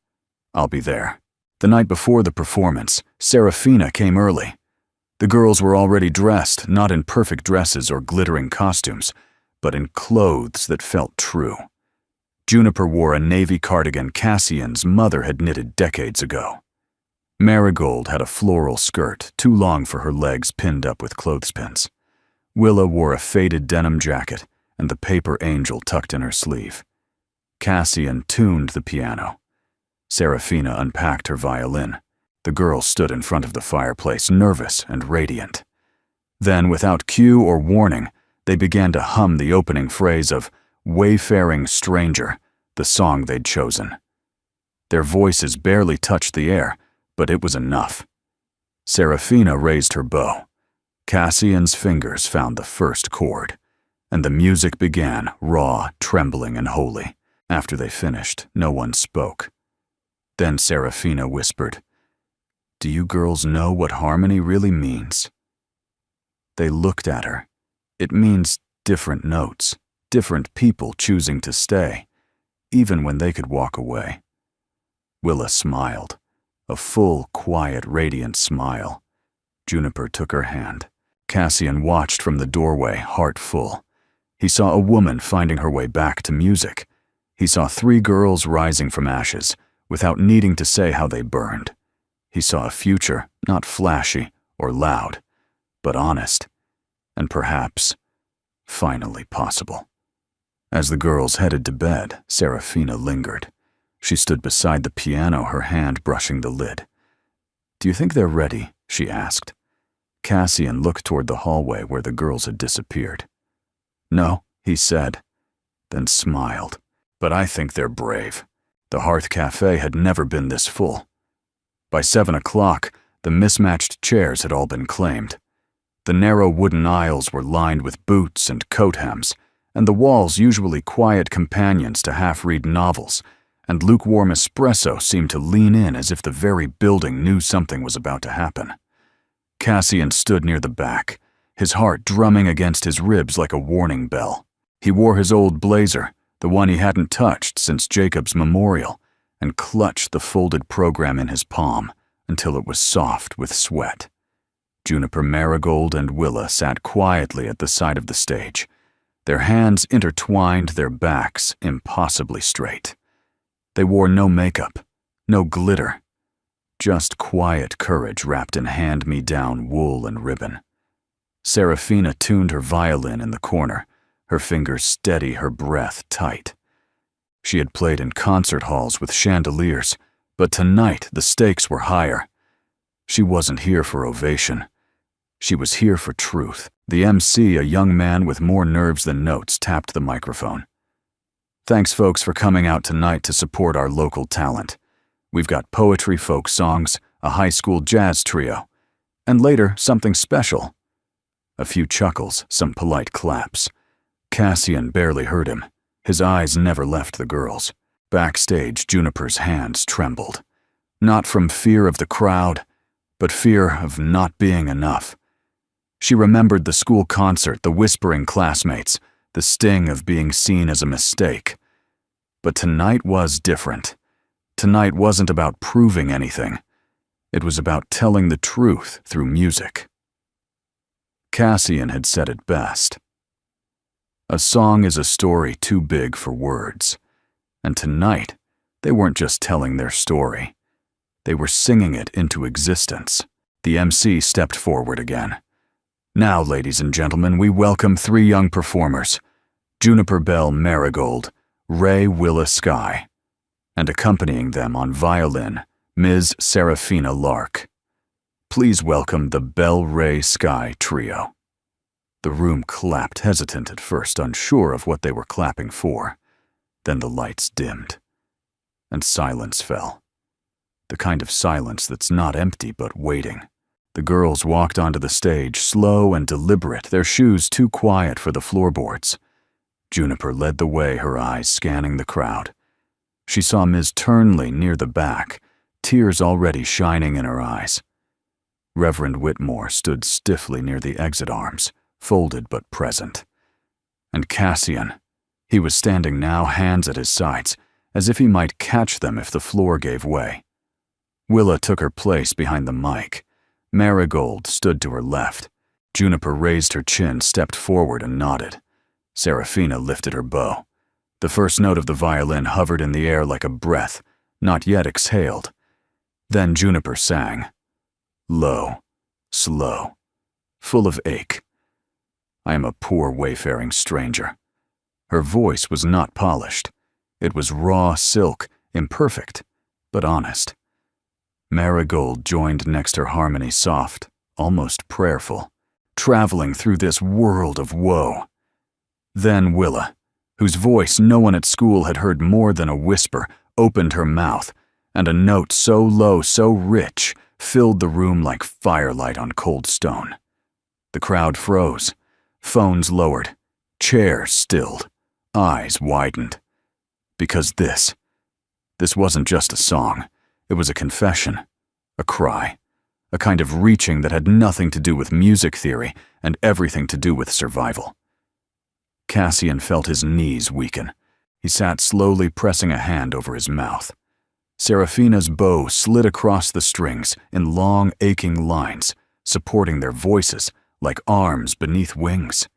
I'll be there. The night before the performance, Serafina came early. The girls were already dressed, not in perfect dresses or glittering costumes, but in clothes that felt true. Juniper wore a navy cardigan Cassian's mother had knitted decades ago. Marigold had a floral skirt, too long for her legs pinned up with clothespins. Willa wore a faded denim jacket and the paper angel tucked in her sleeve. Cassian tuned the piano. Serafina unpacked her violin. The girls stood in front of the fireplace, nervous and radiant. Then, without cue or warning, they began to hum the opening phrase of "Wayfaring Stranger," the song they'd chosen. Their voices barely touched the air, but it was enough. Serafina raised her bow. Cassian's fingers found the first chord, and the music began, raw, trembling, and holy. After they finished, no one spoke. Then Serafina whispered, "Do you girls know what harmony really means?" They looked at her. It means different notes, different people choosing to stay, even when they could walk away. Willa smiled, a full, quiet, radiant smile. Juniper took her hand. Cassian watched from the doorway, heart full. He saw a woman finding her way back to music. He saw 3 girls rising from ashes, without needing to say how they burned. He saw a future, not flashy or loud, but honest, and perhaps, finally possible. As the girls headed to bed, Serafina lingered. She stood beside the piano, her hand brushing the lid. "Do you think they're ready?" she asked. Cassian looked toward the hallway where the girls had disappeared. "No," he said, then smiled. "But I think they're brave." The Hearth Cafe had never been this full. By 7 o'clock, the mismatched chairs had all been claimed. The narrow wooden aisles were lined with boots and coat hems, and the walls usually quiet companions to half-read novels, and lukewarm espresso seemed to lean in as if the very building knew something was about to happen. Cassian stood near the back, his heart drumming against his ribs like a warning bell. He wore his old blazer, the one he hadn't touched since Jacob's memorial, and clutched the folded program in his palm until it was soft with sweat. Juniper, Marigold, and Willa sat quietly at the side of the stage, their hands intertwined, their backs impossibly straight. They wore no makeup, no glitter, just quiet courage wrapped in hand-me-down wool and ribbon. Serafina tuned her violin in the corner, her fingers steady, her breath tight. She had played in concert halls with chandeliers, but tonight the stakes were higher. She wasn't here for ovation. She was here for truth. The MC, a young man with more nerves than notes, tapped the microphone. "Thanks, folks, for coming out tonight to support our local talent. We've got poetry, folk songs, a high school jazz trio, and later something special." A few chuckles, some polite claps. Cassian barely heard him. His eyes never left the girls. Backstage, Juniper's hands trembled. Not from fear of the crowd, but fear of not being enough. She remembered the school concert, the whispering classmates, the sting of being seen as a mistake. But tonight was different. Tonight wasn't about proving anything. It was about telling the truth through music. Cassian had said it best. A song is a story too big for words. And tonight, they weren't just telling their story. They were singing it into existence. The MC stepped forward again. "Now, ladies and gentlemen, we welcome 3 young performers, Juniper Bell Marigold, Ray Willa Sky, and accompanying them on violin, Ms. Serafina Lark. Please welcome the Bell Ray Sky Trio." The room clapped, hesitant at first, unsure of what they were clapping for. Then the lights dimmed, and silence fell. The kind of silence that's not empty but waiting. The girls walked onto the stage, slow and deliberate, their shoes too quiet for the floorboards. Juniper led the way, her eyes scanning the crowd. She saw Ms. Turnley near the back, tears already shining in her eyes. Reverend Whitmore stood stiffly near the exit arms, folded but present. And Cassian, he was standing now, hands at his sides, as if he might catch them if the floor gave way. Willa took her place behind the mic. Marigold stood to her left. Juniper raised her chin, stepped forward, and nodded. Serafina lifted her bow. The first note of the violin hovered in the air like a breath, not yet exhaled. Then Juniper sang. Low, slow, full of ache. I am a poor wayfaring stranger. Her voice was not polished. It was raw silk, imperfect, but honest. Marigold joined next her harmony, soft, almost prayerful, traveling through this world of woe. Then Willa, whose voice no one at school had heard more than a whisper, opened her mouth, and a note so low, so rich, filled the room like firelight on cold stone. The crowd froze, phones lowered, chairs stilled, eyes widened. Because this wasn't just a song. It was a confession, a cry, a kind of reaching that had nothing to do with music theory and everything to do with survival. Cassian felt his knees weaken. He sat slowly, pressing a hand over his mouth. Serafina's bow slid across the strings in long, aching lines, supporting their voices like arms beneath wings.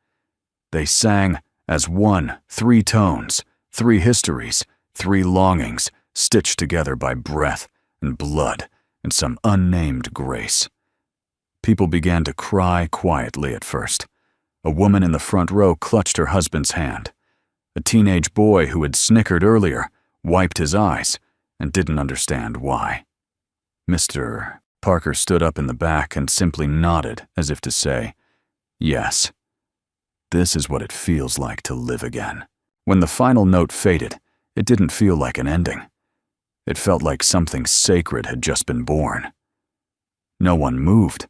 They sang as one, 3 tones, 3 histories, 3 longings, stitched together by breath and blood and some unnamed grace. People began to cry quietly at first. A woman in the front row clutched her husband's hand. A teenage boy who had snickered earlier wiped his eyes and didn't understand why. Mr. Parker stood up in the back and simply nodded as if to say, yes, this is what it feels like to live again. When the final note faded, it didn't feel like an ending. It felt like something sacred had just been born. No one moved,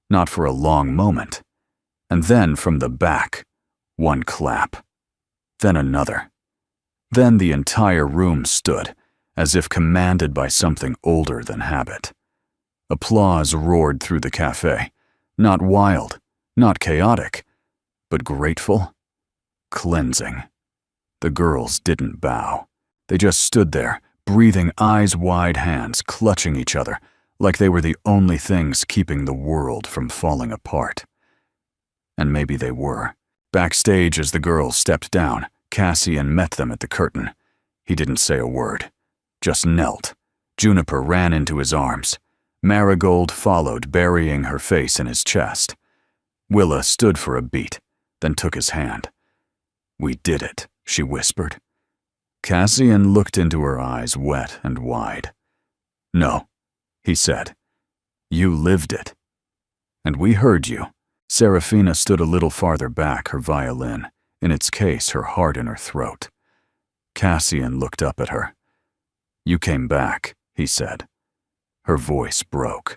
not for a long moment. And then from the back, one clap. Then another. Then the entire room stood, as if commanded by something older than habit. Applause roared through the cafe, not wild, not chaotic, but grateful, cleansing. The girls didn't bow. They just stood there, breathing eyes-wide hands, clutching each other, like they were the only things keeping the world from falling apart. And maybe they were. Backstage, as the girls stepped down, Cassian met them at the curtain. He didn't say a word, just knelt. Juniper ran into his arms. Marigold followed, burying her face in his chest. Willa stood for a beat, then took his hand. We did it, she whispered. Cassian looked into her eyes, wet and wide. No, he said. You lived it. And we heard you. Serafina stood a little farther back, her violin, in its case, her heart in her throat. Cassian looked up at her. You came back, he said. Her voice broke.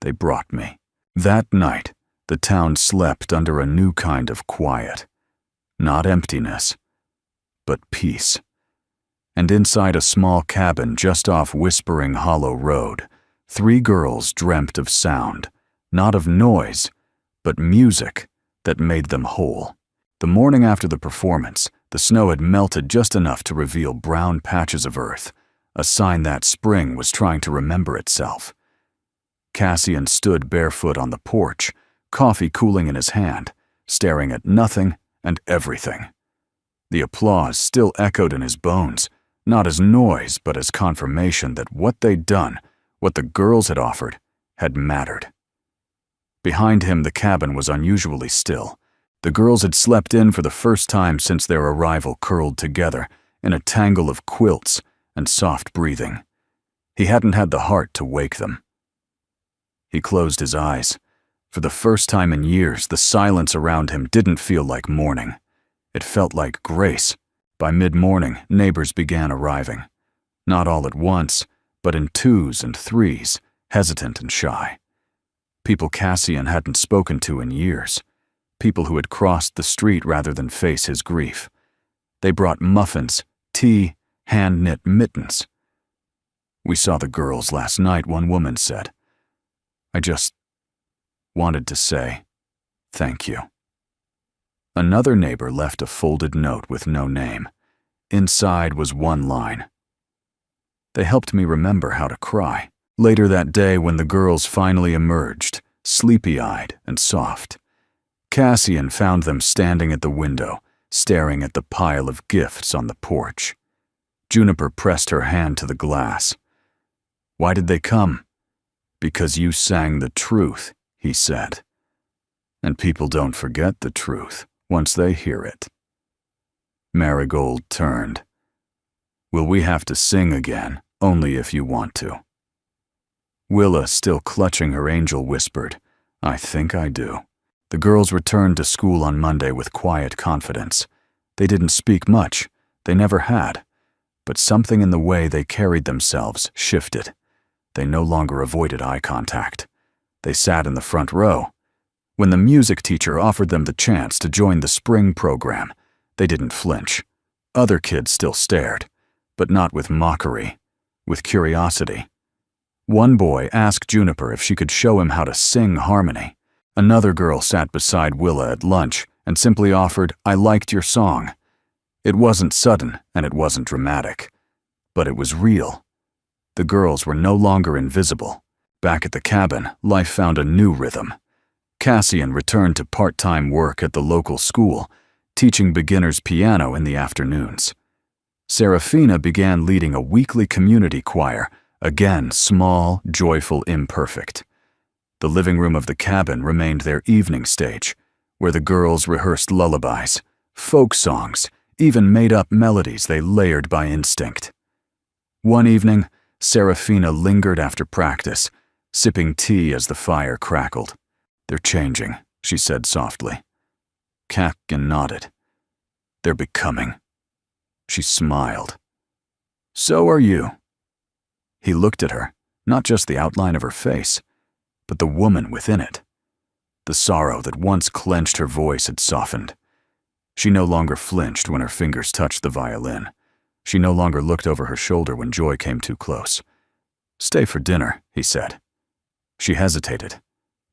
They brought me. That night, the town slept under a new kind of quiet. Not emptiness, but peace. And inside a small cabin just off Whispering Hollow Road, 3 girls dreamt of sound, not of noise, but music that made them whole. The morning after the performance, the snow had melted just enough to reveal brown patches of earth, a sign that spring was trying to remember itself. Cassian stood barefoot on the porch, coffee cooling in his hand, staring at nothing and everything. The applause still echoed in his bones, not as noise but as confirmation that what they'd done, what the girls had offered, had mattered. Behind him, the cabin was unusually still. The girls had slept in for the first time since their arrival, curled together in a tangle of quilts and soft breathing. He hadn't had the heart to wake them. He closed his eyes. For the first time in years, the silence around him didn't feel like mourning. It felt like grace. By mid-morning, neighbors began arriving. Not all at once, but in 2s and 3s, hesitant and shy. People Cassian hadn't spoken to in years. People who had crossed the street rather than face his grief. They brought muffins, tea, hand-knit mittens. We saw the girls last night, one woman said. I just wanted to say thank you. Another neighbor left a folded note with no name. Inside was one line. They helped me remember how to cry. Later that day, when the girls finally emerged, sleepy-eyed and soft, Cassian found them standing at the window, staring at the pile of gifts on the porch. Juniper pressed her hand to the glass. "Why did they come?" "Because you sang the truth," he said. "And people don't forget the truth once they hear it." Marigold turned. "Will we have to sing again? Only if you want to." Willa, still clutching her angel, whispered, "I think I do." The girls returned to school on Monday with quiet confidence. They didn't speak much. They never had. But something in the way they carried themselves shifted. They no longer avoided eye contact. They sat in the front row. When the music teacher offered them the chance to join the spring program, they didn't flinch. Other kids still stared, but not with mockery, with curiosity. One boy asked Juniper if she could show him how to sing harmony. Another girl sat beside Willa at lunch and simply offered, "I liked your song." It wasn't sudden and it wasn't dramatic, but it was real. The girls were no longer invisible. Back at the cabin, life found a new rhythm. Cassian returned to part-time work at the local school, teaching beginners piano in the afternoons. Serafina began leading a weekly community choir, again small, joyful, imperfect. The living room of the cabin remained their evening stage, where the girls rehearsed lullabies, folk songs, even made-up melodies they layered by instinct. One evening, Serafina lingered after practice, sipping tea as the fire crackled. "They're changing," she said softly. Cassian nodded. "They're becoming." She smiled. "So are you." He looked at her, not just the outline of her face, but the woman within it. The sorrow that once clenched her voice had softened. She no longer flinched when her fingers touched the violin. She no longer looked over her shoulder when joy came too close. "Stay for dinner," he said. She hesitated,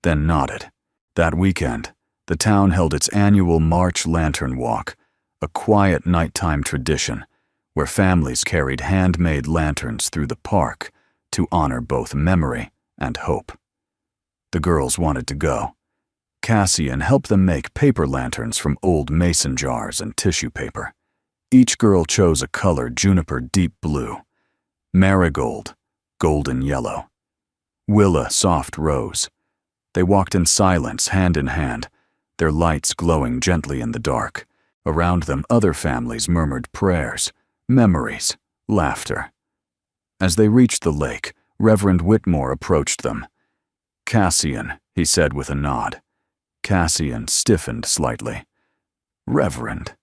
then nodded. That weekend, the town held its annual March Lantern Walk, a quiet nighttime tradition where families carried handmade lanterns through the park to honor both memory and hope. The girls wanted to go. Cassian helped them make paper lanterns from old mason jars and tissue paper. Each girl chose a color: Juniper, deep blue; Marigold, golden yellow; Willa, soft rose. They walked in silence, hand in hand, their lights glowing gently in the dark. Around them, other families murmured prayers, memories, laughter. As they reached the lake, Reverend Whitmore approached them. "Cassian," he said with a nod. Cassian stiffened slightly. "Reverend."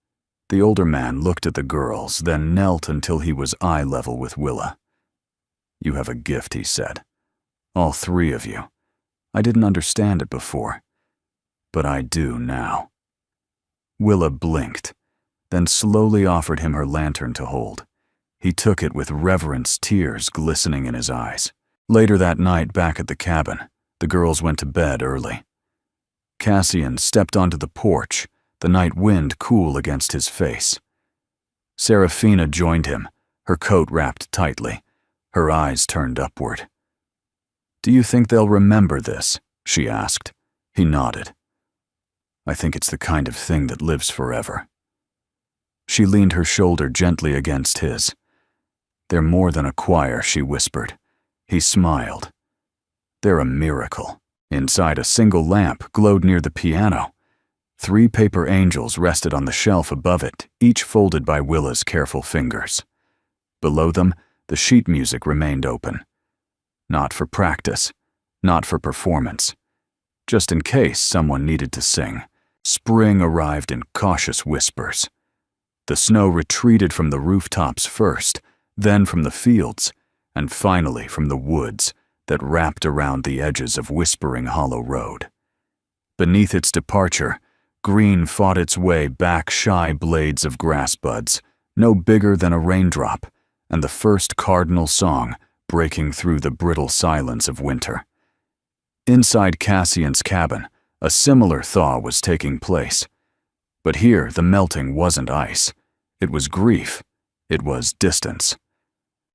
The older man looked at the girls, then knelt until he was eye level with Willa. "You have a gift," he said. "All three of you. I didn't understand it before, but I do now." Willa blinked, then slowly offered him her lantern to hold. He took it with reverence, tears glistening in his eyes. Later that night, back at the cabin, the girls went to bed early. Cassian stepped onto the porch, the night wind cool against his face. Serafina joined him, her coat wrapped tightly, her eyes turned upward. "Do you think they'll remember this?" she asked. He nodded. "I think it's the kind of thing that lives forever." She leaned her shoulder gently against his. "They're more than a choir," she whispered. He smiled. "They're a miracle." Inside, a single lamp glowed near the piano. 3 paper angels rested on the shelf above it, each folded by Willa's careful fingers. Below them, the sheet music remained open. Not for practice, not for performance. Just in case someone needed to sing, spring arrived in cautious whispers. The snow retreated from the rooftops first, then from the fields, and finally from the woods that wrapped around the edges of Whispering Hollow Road. Beneath its departure, green fought its way back, shy blades of grass buds, no bigger than a raindrop, and the first cardinal song breaking through the brittle silence of winter. Inside Cassian's cabin, a similar thaw was taking place. But here the melting wasn't ice. It was grief. It was distance.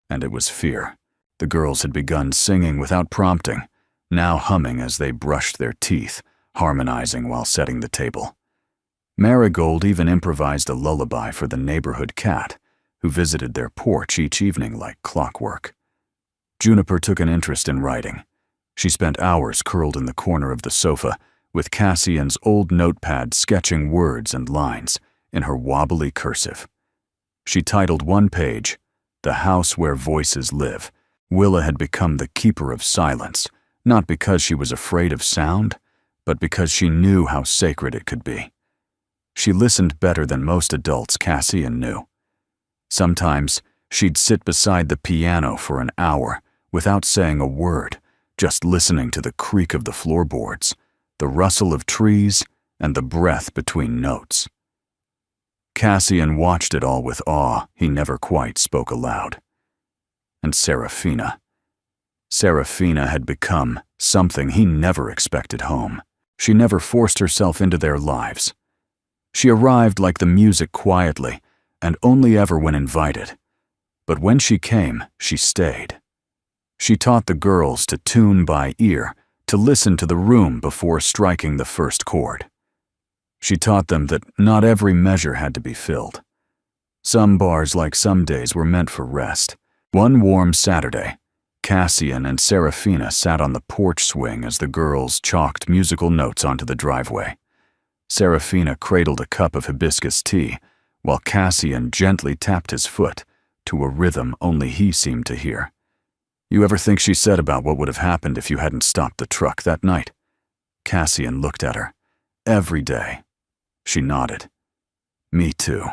And it was fear. The girls had begun singing without prompting, now humming as they brushed their teeth, harmonizing while setting the table. Marigold even improvised a lullaby for the neighborhood cat, who visited their porch each evening like clockwork. Juniper took an interest in writing. She spent hours curled in the corner of the sofa, with Cassian's old notepad sketching words and lines in her wobbly cursive. She titled one page, "The House Where Voices Live." Willa had become the keeper of silence, not because she was afraid of sound, but because she knew how sacred it could be. She listened better than most adults Cassian knew. Sometimes she'd sit beside the piano for an hour without saying a word, just listening to the creak of the floorboards, the rustle of trees, and the breath between notes. Cassian watched it all with awe he never quite spoke aloud. And Serafina. Serafina had become something he never expected home. She never forced herself into their lives. She arrived like the music quietly, and only ever when invited. But when she came, she stayed. She taught the girls to tune by ear, to listen to the room before striking the first chord. She taught them that not every measure had to be filled. Some bars, like some days, were meant for rest. One warm Saturday, Cassian and Serafina sat on the porch swing as the girls chalked musical notes onto the driveway. Serafina cradled a cup of hibiscus tea, while Cassian gently tapped his foot to a rhythm only he seemed to hear. "You ever think," she said, "about what would have happened if you hadn't stopped the truck that night?" Cassian looked at her. "Every day." She nodded. "Me too."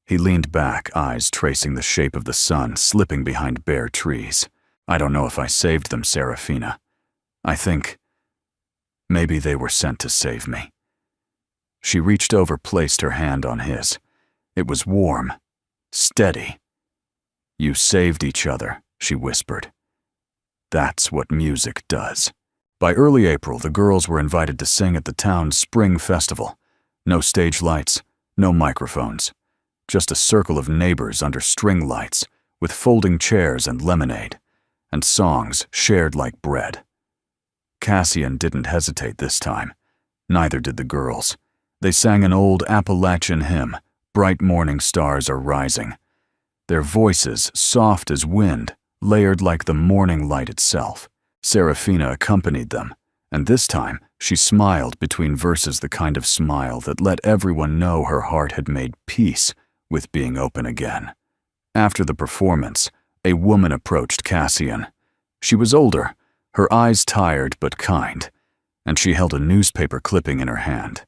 He leaned back, eyes tracing the shape of the sun slipping behind bare trees. "I don't know if I saved them, Serafina. I think maybe they were sent to save me." She reached over, placed her hand on his. It was warm, steady. "You saved each other," she whispered. "That's what music does." By early April, the girls were invited to sing at the town's spring festival. No stage lights, no microphones. Just a circle of neighbors under string lights, with folding chairs and lemonade, and songs shared like bread. Cassian didn't hesitate this time. Neither did the girls. They sang an old Appalachian hymn, "Bright Morning Stars Are Rising." Their voices, soft as wind, layered like the morning light itself. Serafina accompanied them, and this time she smiled between verses, the kind of smile that let everyone know her heart had made peace with being open again. After the performance, a woman approached Cassian. She was older, her eyes tired but kind, and she held a newspaper clipping in her hand.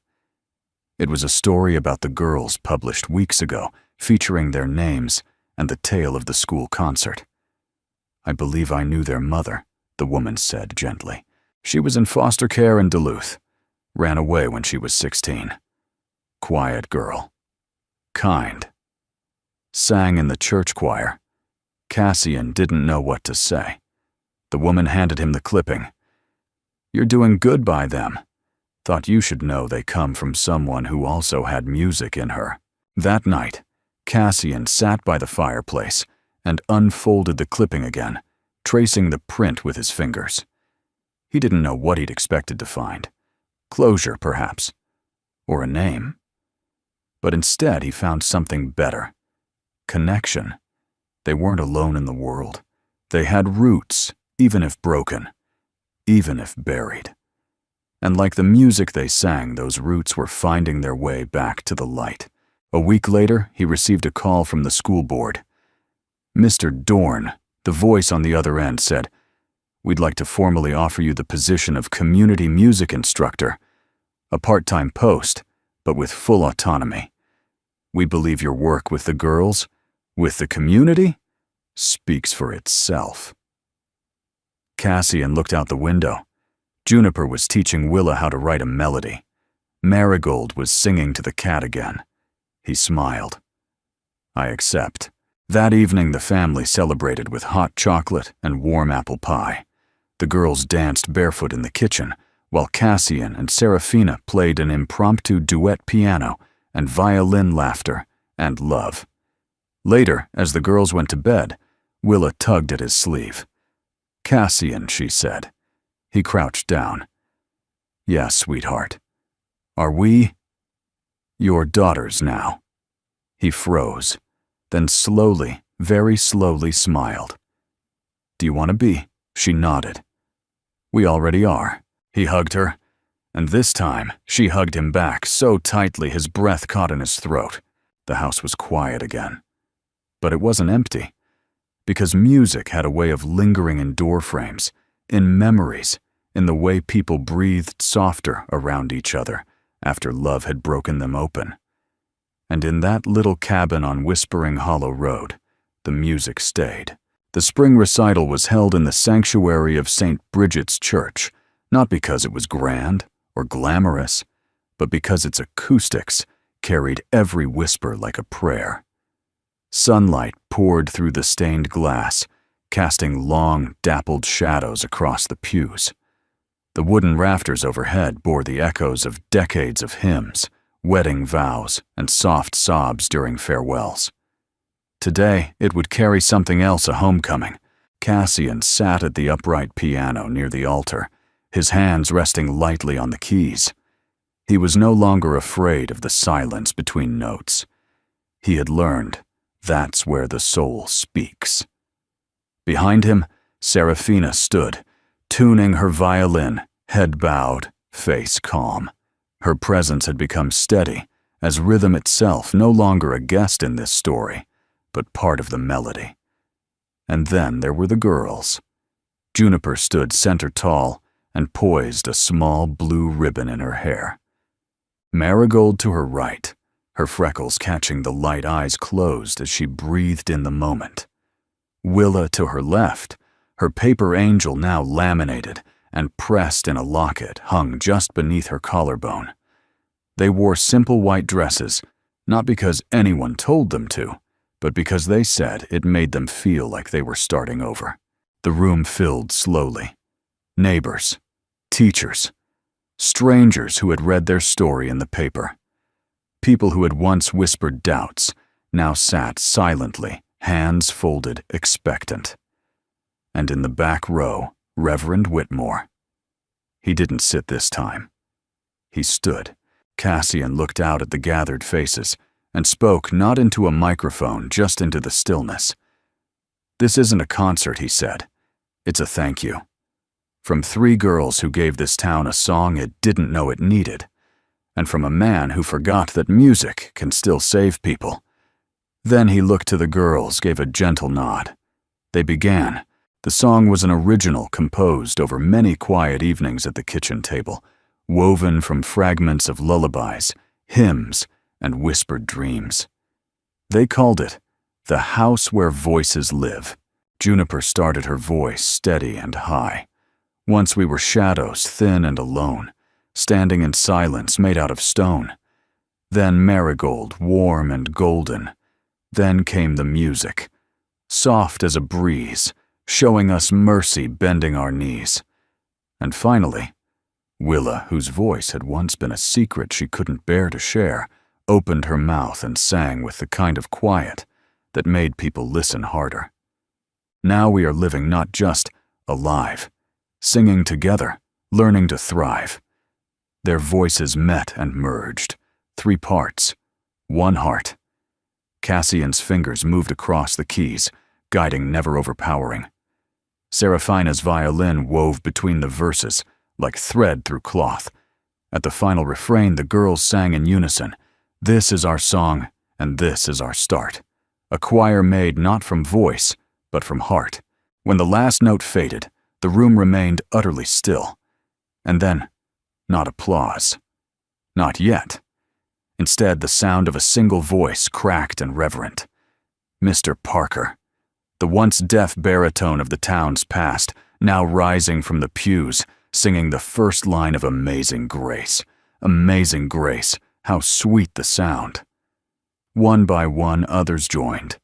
It was a story about the girls published weeks ago, featuring their names and the tale of the school concert. "I believe I knew their mother," the woman said gently. "She was in foster care in Duluth. Ran away when she was 16. Quiet girl. Kind. Sang in the church choir." Cassian didn't know what to say. The woman handed him the clipping. "You're doing good by them. Thought you should know they come from someone who also had music in her." That night, Cassian sat by the fireplace and unfolded the clipping again, tracing the print with his fingers. He didn't know what he'd expected to find. Closure, perhaps. Or a name. But instead, he found something better. Connection. They weren't alone in the world. They had roots, even if broken, even if buried. And like the music they sang, those roots were finding their way back to the light. A week later, he received a call from the school board. "Mr. Dorn," the voice on the other end said, "we'd like to formally offer you the position of community music instructor, a part-time post, but with full autonomy. We believe your work with the girls, with the community, speaks for itself." Cassian looked out the window. Juniper was teaching Willa how to write a melody. Marigold was singing to the cat again. He smiled. "I accept." That evening, the family celebrated with hot chocolate and warm apple pie. The girls danced barefoot in the kitchen, while Cassian and Serafina played an impromptu duet piano and violin laughter and love. Later, as the girls went to bed, Willa tugged at his sleeve. "Cassian," she said. He crouched down. "Yes, sweetheart. Are we your daughters now?" He froze, then slowly, very slowly smiled. "Do you want to be?" She nodded. "We already are." He hugged her, and this time she hugged him back so tightly his breath caught in his throat. The house was quiet again. But it wasn't empty, because music had a way of lingering in doorframes, in memories, in the way people breathed softer around each other after love had broken them open. And in that little cabin on Whispering Hollow Road, the music stayed. The spring recital was held in the sanctuary of St. Bridget's Church, not because it was grand or glamorous, but because its acoustics carried every whisper like a prayer. Sunlight poured through the stained glass, casting long, dappled shadows across the pews. The wooden rafters overhead bore the echoes of decades of hymns, wedding vows, and soft sobs during farewells. Today, it would carry something else, a homecoming. Cassian sat at the upright piano near the altar, his hands resting lightly on the keys. He was no longer afraid of the silence between notes. He had learned that's where the soul speaks. Behind him, Serafina stood, tuning her violin, head bowed, face calm. Her presence had become steady, as rhythm itself, no longer a guest in this story, but part of the melody. And then there were the girls. Juniper stood center tall and poised a small blue ribbon in her hair. Marigold to her right, her freckles catching the light eyes closed as she breathed in the moment. Willa to her left, her paper angel now laminated and pressed in a locket hung just beneath her collarbone. They wore simple white dresses, not because anyone told them to, but because they said it made them feel like they were starting over. The room filled slowly. Neighbors, teachers, strangers who had read their story in the paper. People who had once whispered doubts now sat silently, hands folded, expectant. And in the back row, Reverend Whitmore. He didn't sit this time. He stood. Cassian looked out at the gathered faces and spoke not into a microphone, just into the stillness. "This isn't a concert," he said. "It's a thank you. From 3 girls who gave this town a song it didn't know it needed, and from a man who forgot that music can still save people." Then he looked to the girls, gave a gentle nod. They began. The song was an original composed over many quiet evenings at the kitchen table, woven from fragments of lullabies, hymns, and whispered dreams. They called it "The House Where Voices Live." Juniper started her voice steady and high. Once we were shadows, thin and alone, standing in silence made out of stone. Then Marigold, warm and golden. Then came the music, soft as a breeze, showing us mercy, bending our knees. And finally, Willa, whose voice had once been a secret she couldn't bear to share, opened her mouth and sang with the kind of quiet that made people listen harder. Now we are living not just alive, singing together, learning to thrive. Their voices met and merged, 3 parts, 1 heart. Cassian's fingers moved across the keys, guiding, never overpowering. Serafina's violin wove between the verses, like thread through cloth. At the final refrain, the girls sang in unison, "This is our song, and this is our start." A choir made not from voice, but from heart. When the last note faded, the room remained utterly still. And then, not applause. Not yet. Instead, the sound of a single voice, cracked and reverent. Mr. Parker, the once deaf baritone of the town's past, now rising from the pews, singing the first line of Amazing Grace. Amazing Grace, how sweet the sound. One by one, others joined.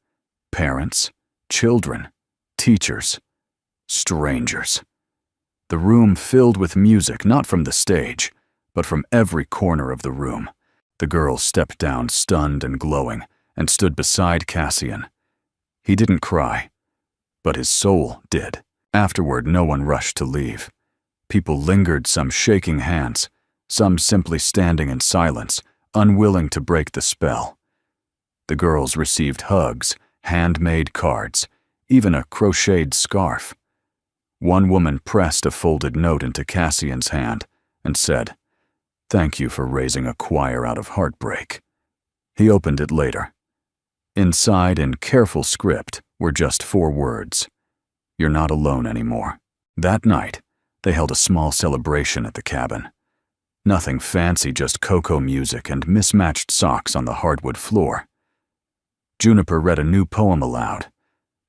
Parents, children, teachers, strangers. The room filled with music, not from the stage, but from every corner of the room. The girl stepped down, stunned and glowing, and stood beside Cassian. He didn't cry, but his soul did. Afterward, no one rushed to leave. People lingered, some shaking hands, some simply standing in silence, unwilling to break the spell. The girls received hugs, handmade cards, even a crocheted scarf. One woman pressed a folded note into Cassian's hand and said, "Thank you for raising a choir out of heartbreak." He opened it later. Inside, in careful script, were just 4 words: "You're not alone anymore." That night, they held a small celebration at the cabin. Nothing fancy, just cocoa music and mismatched socks on the hardwood floor. Juniper read a new poem aloud.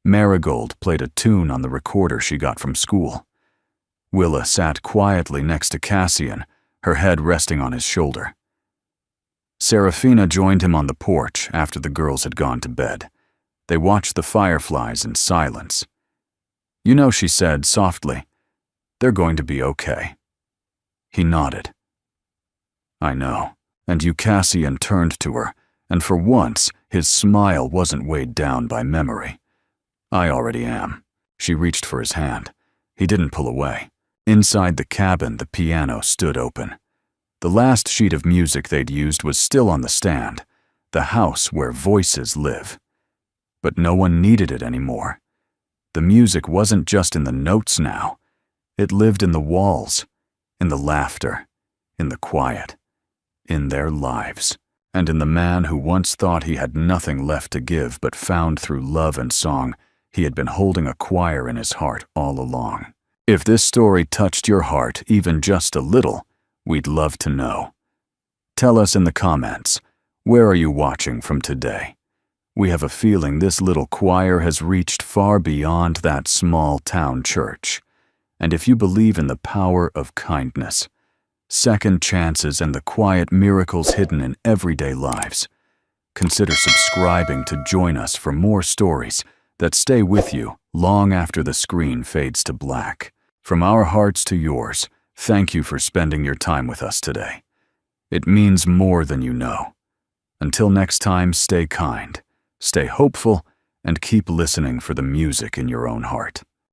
Marigold played a tune on the recorder she got from school. Willa sat quietly next to Cassian, her head resting on his shoulder. Serafina joined him on the porch after the girls had gone to bed. They watched the fireflies in silence. "You know," she said softly, "they're going to be okay." He nodded. "I know." And Cassian turned to her, and for once his smile wasn't weighed down by memory. "I already am." She reached for his hand. He didn't pull away. Inside the cabin, the piano stood open. The last sheet of music they'd used was still on the stand, the house where voices live. But no one needed it anymore. The music wasn't just in the notes now. It lived in the walls, in the laughter, in the quiet, in their lives, and in the man who once thought he had nothing left to give but found through love and song he had been holding a choir in his heart all along. If this story touched your heart even just a little, we'd love to know. Tell us in the comments, where are you watching from today? We have a feeling this little choir has reached far beyond that small town church. And if you believe in the power of kindness, second chances, and the quiet miracles hidden in everyday lives, consider subscribing to join us for more stories that stay with you long after the screen fades to black. From our hearts to yours, thank you for spending your time with us today. It means more than you know. Until next time, stay kind, stay hopeful, and keep listening for the music in your own heart.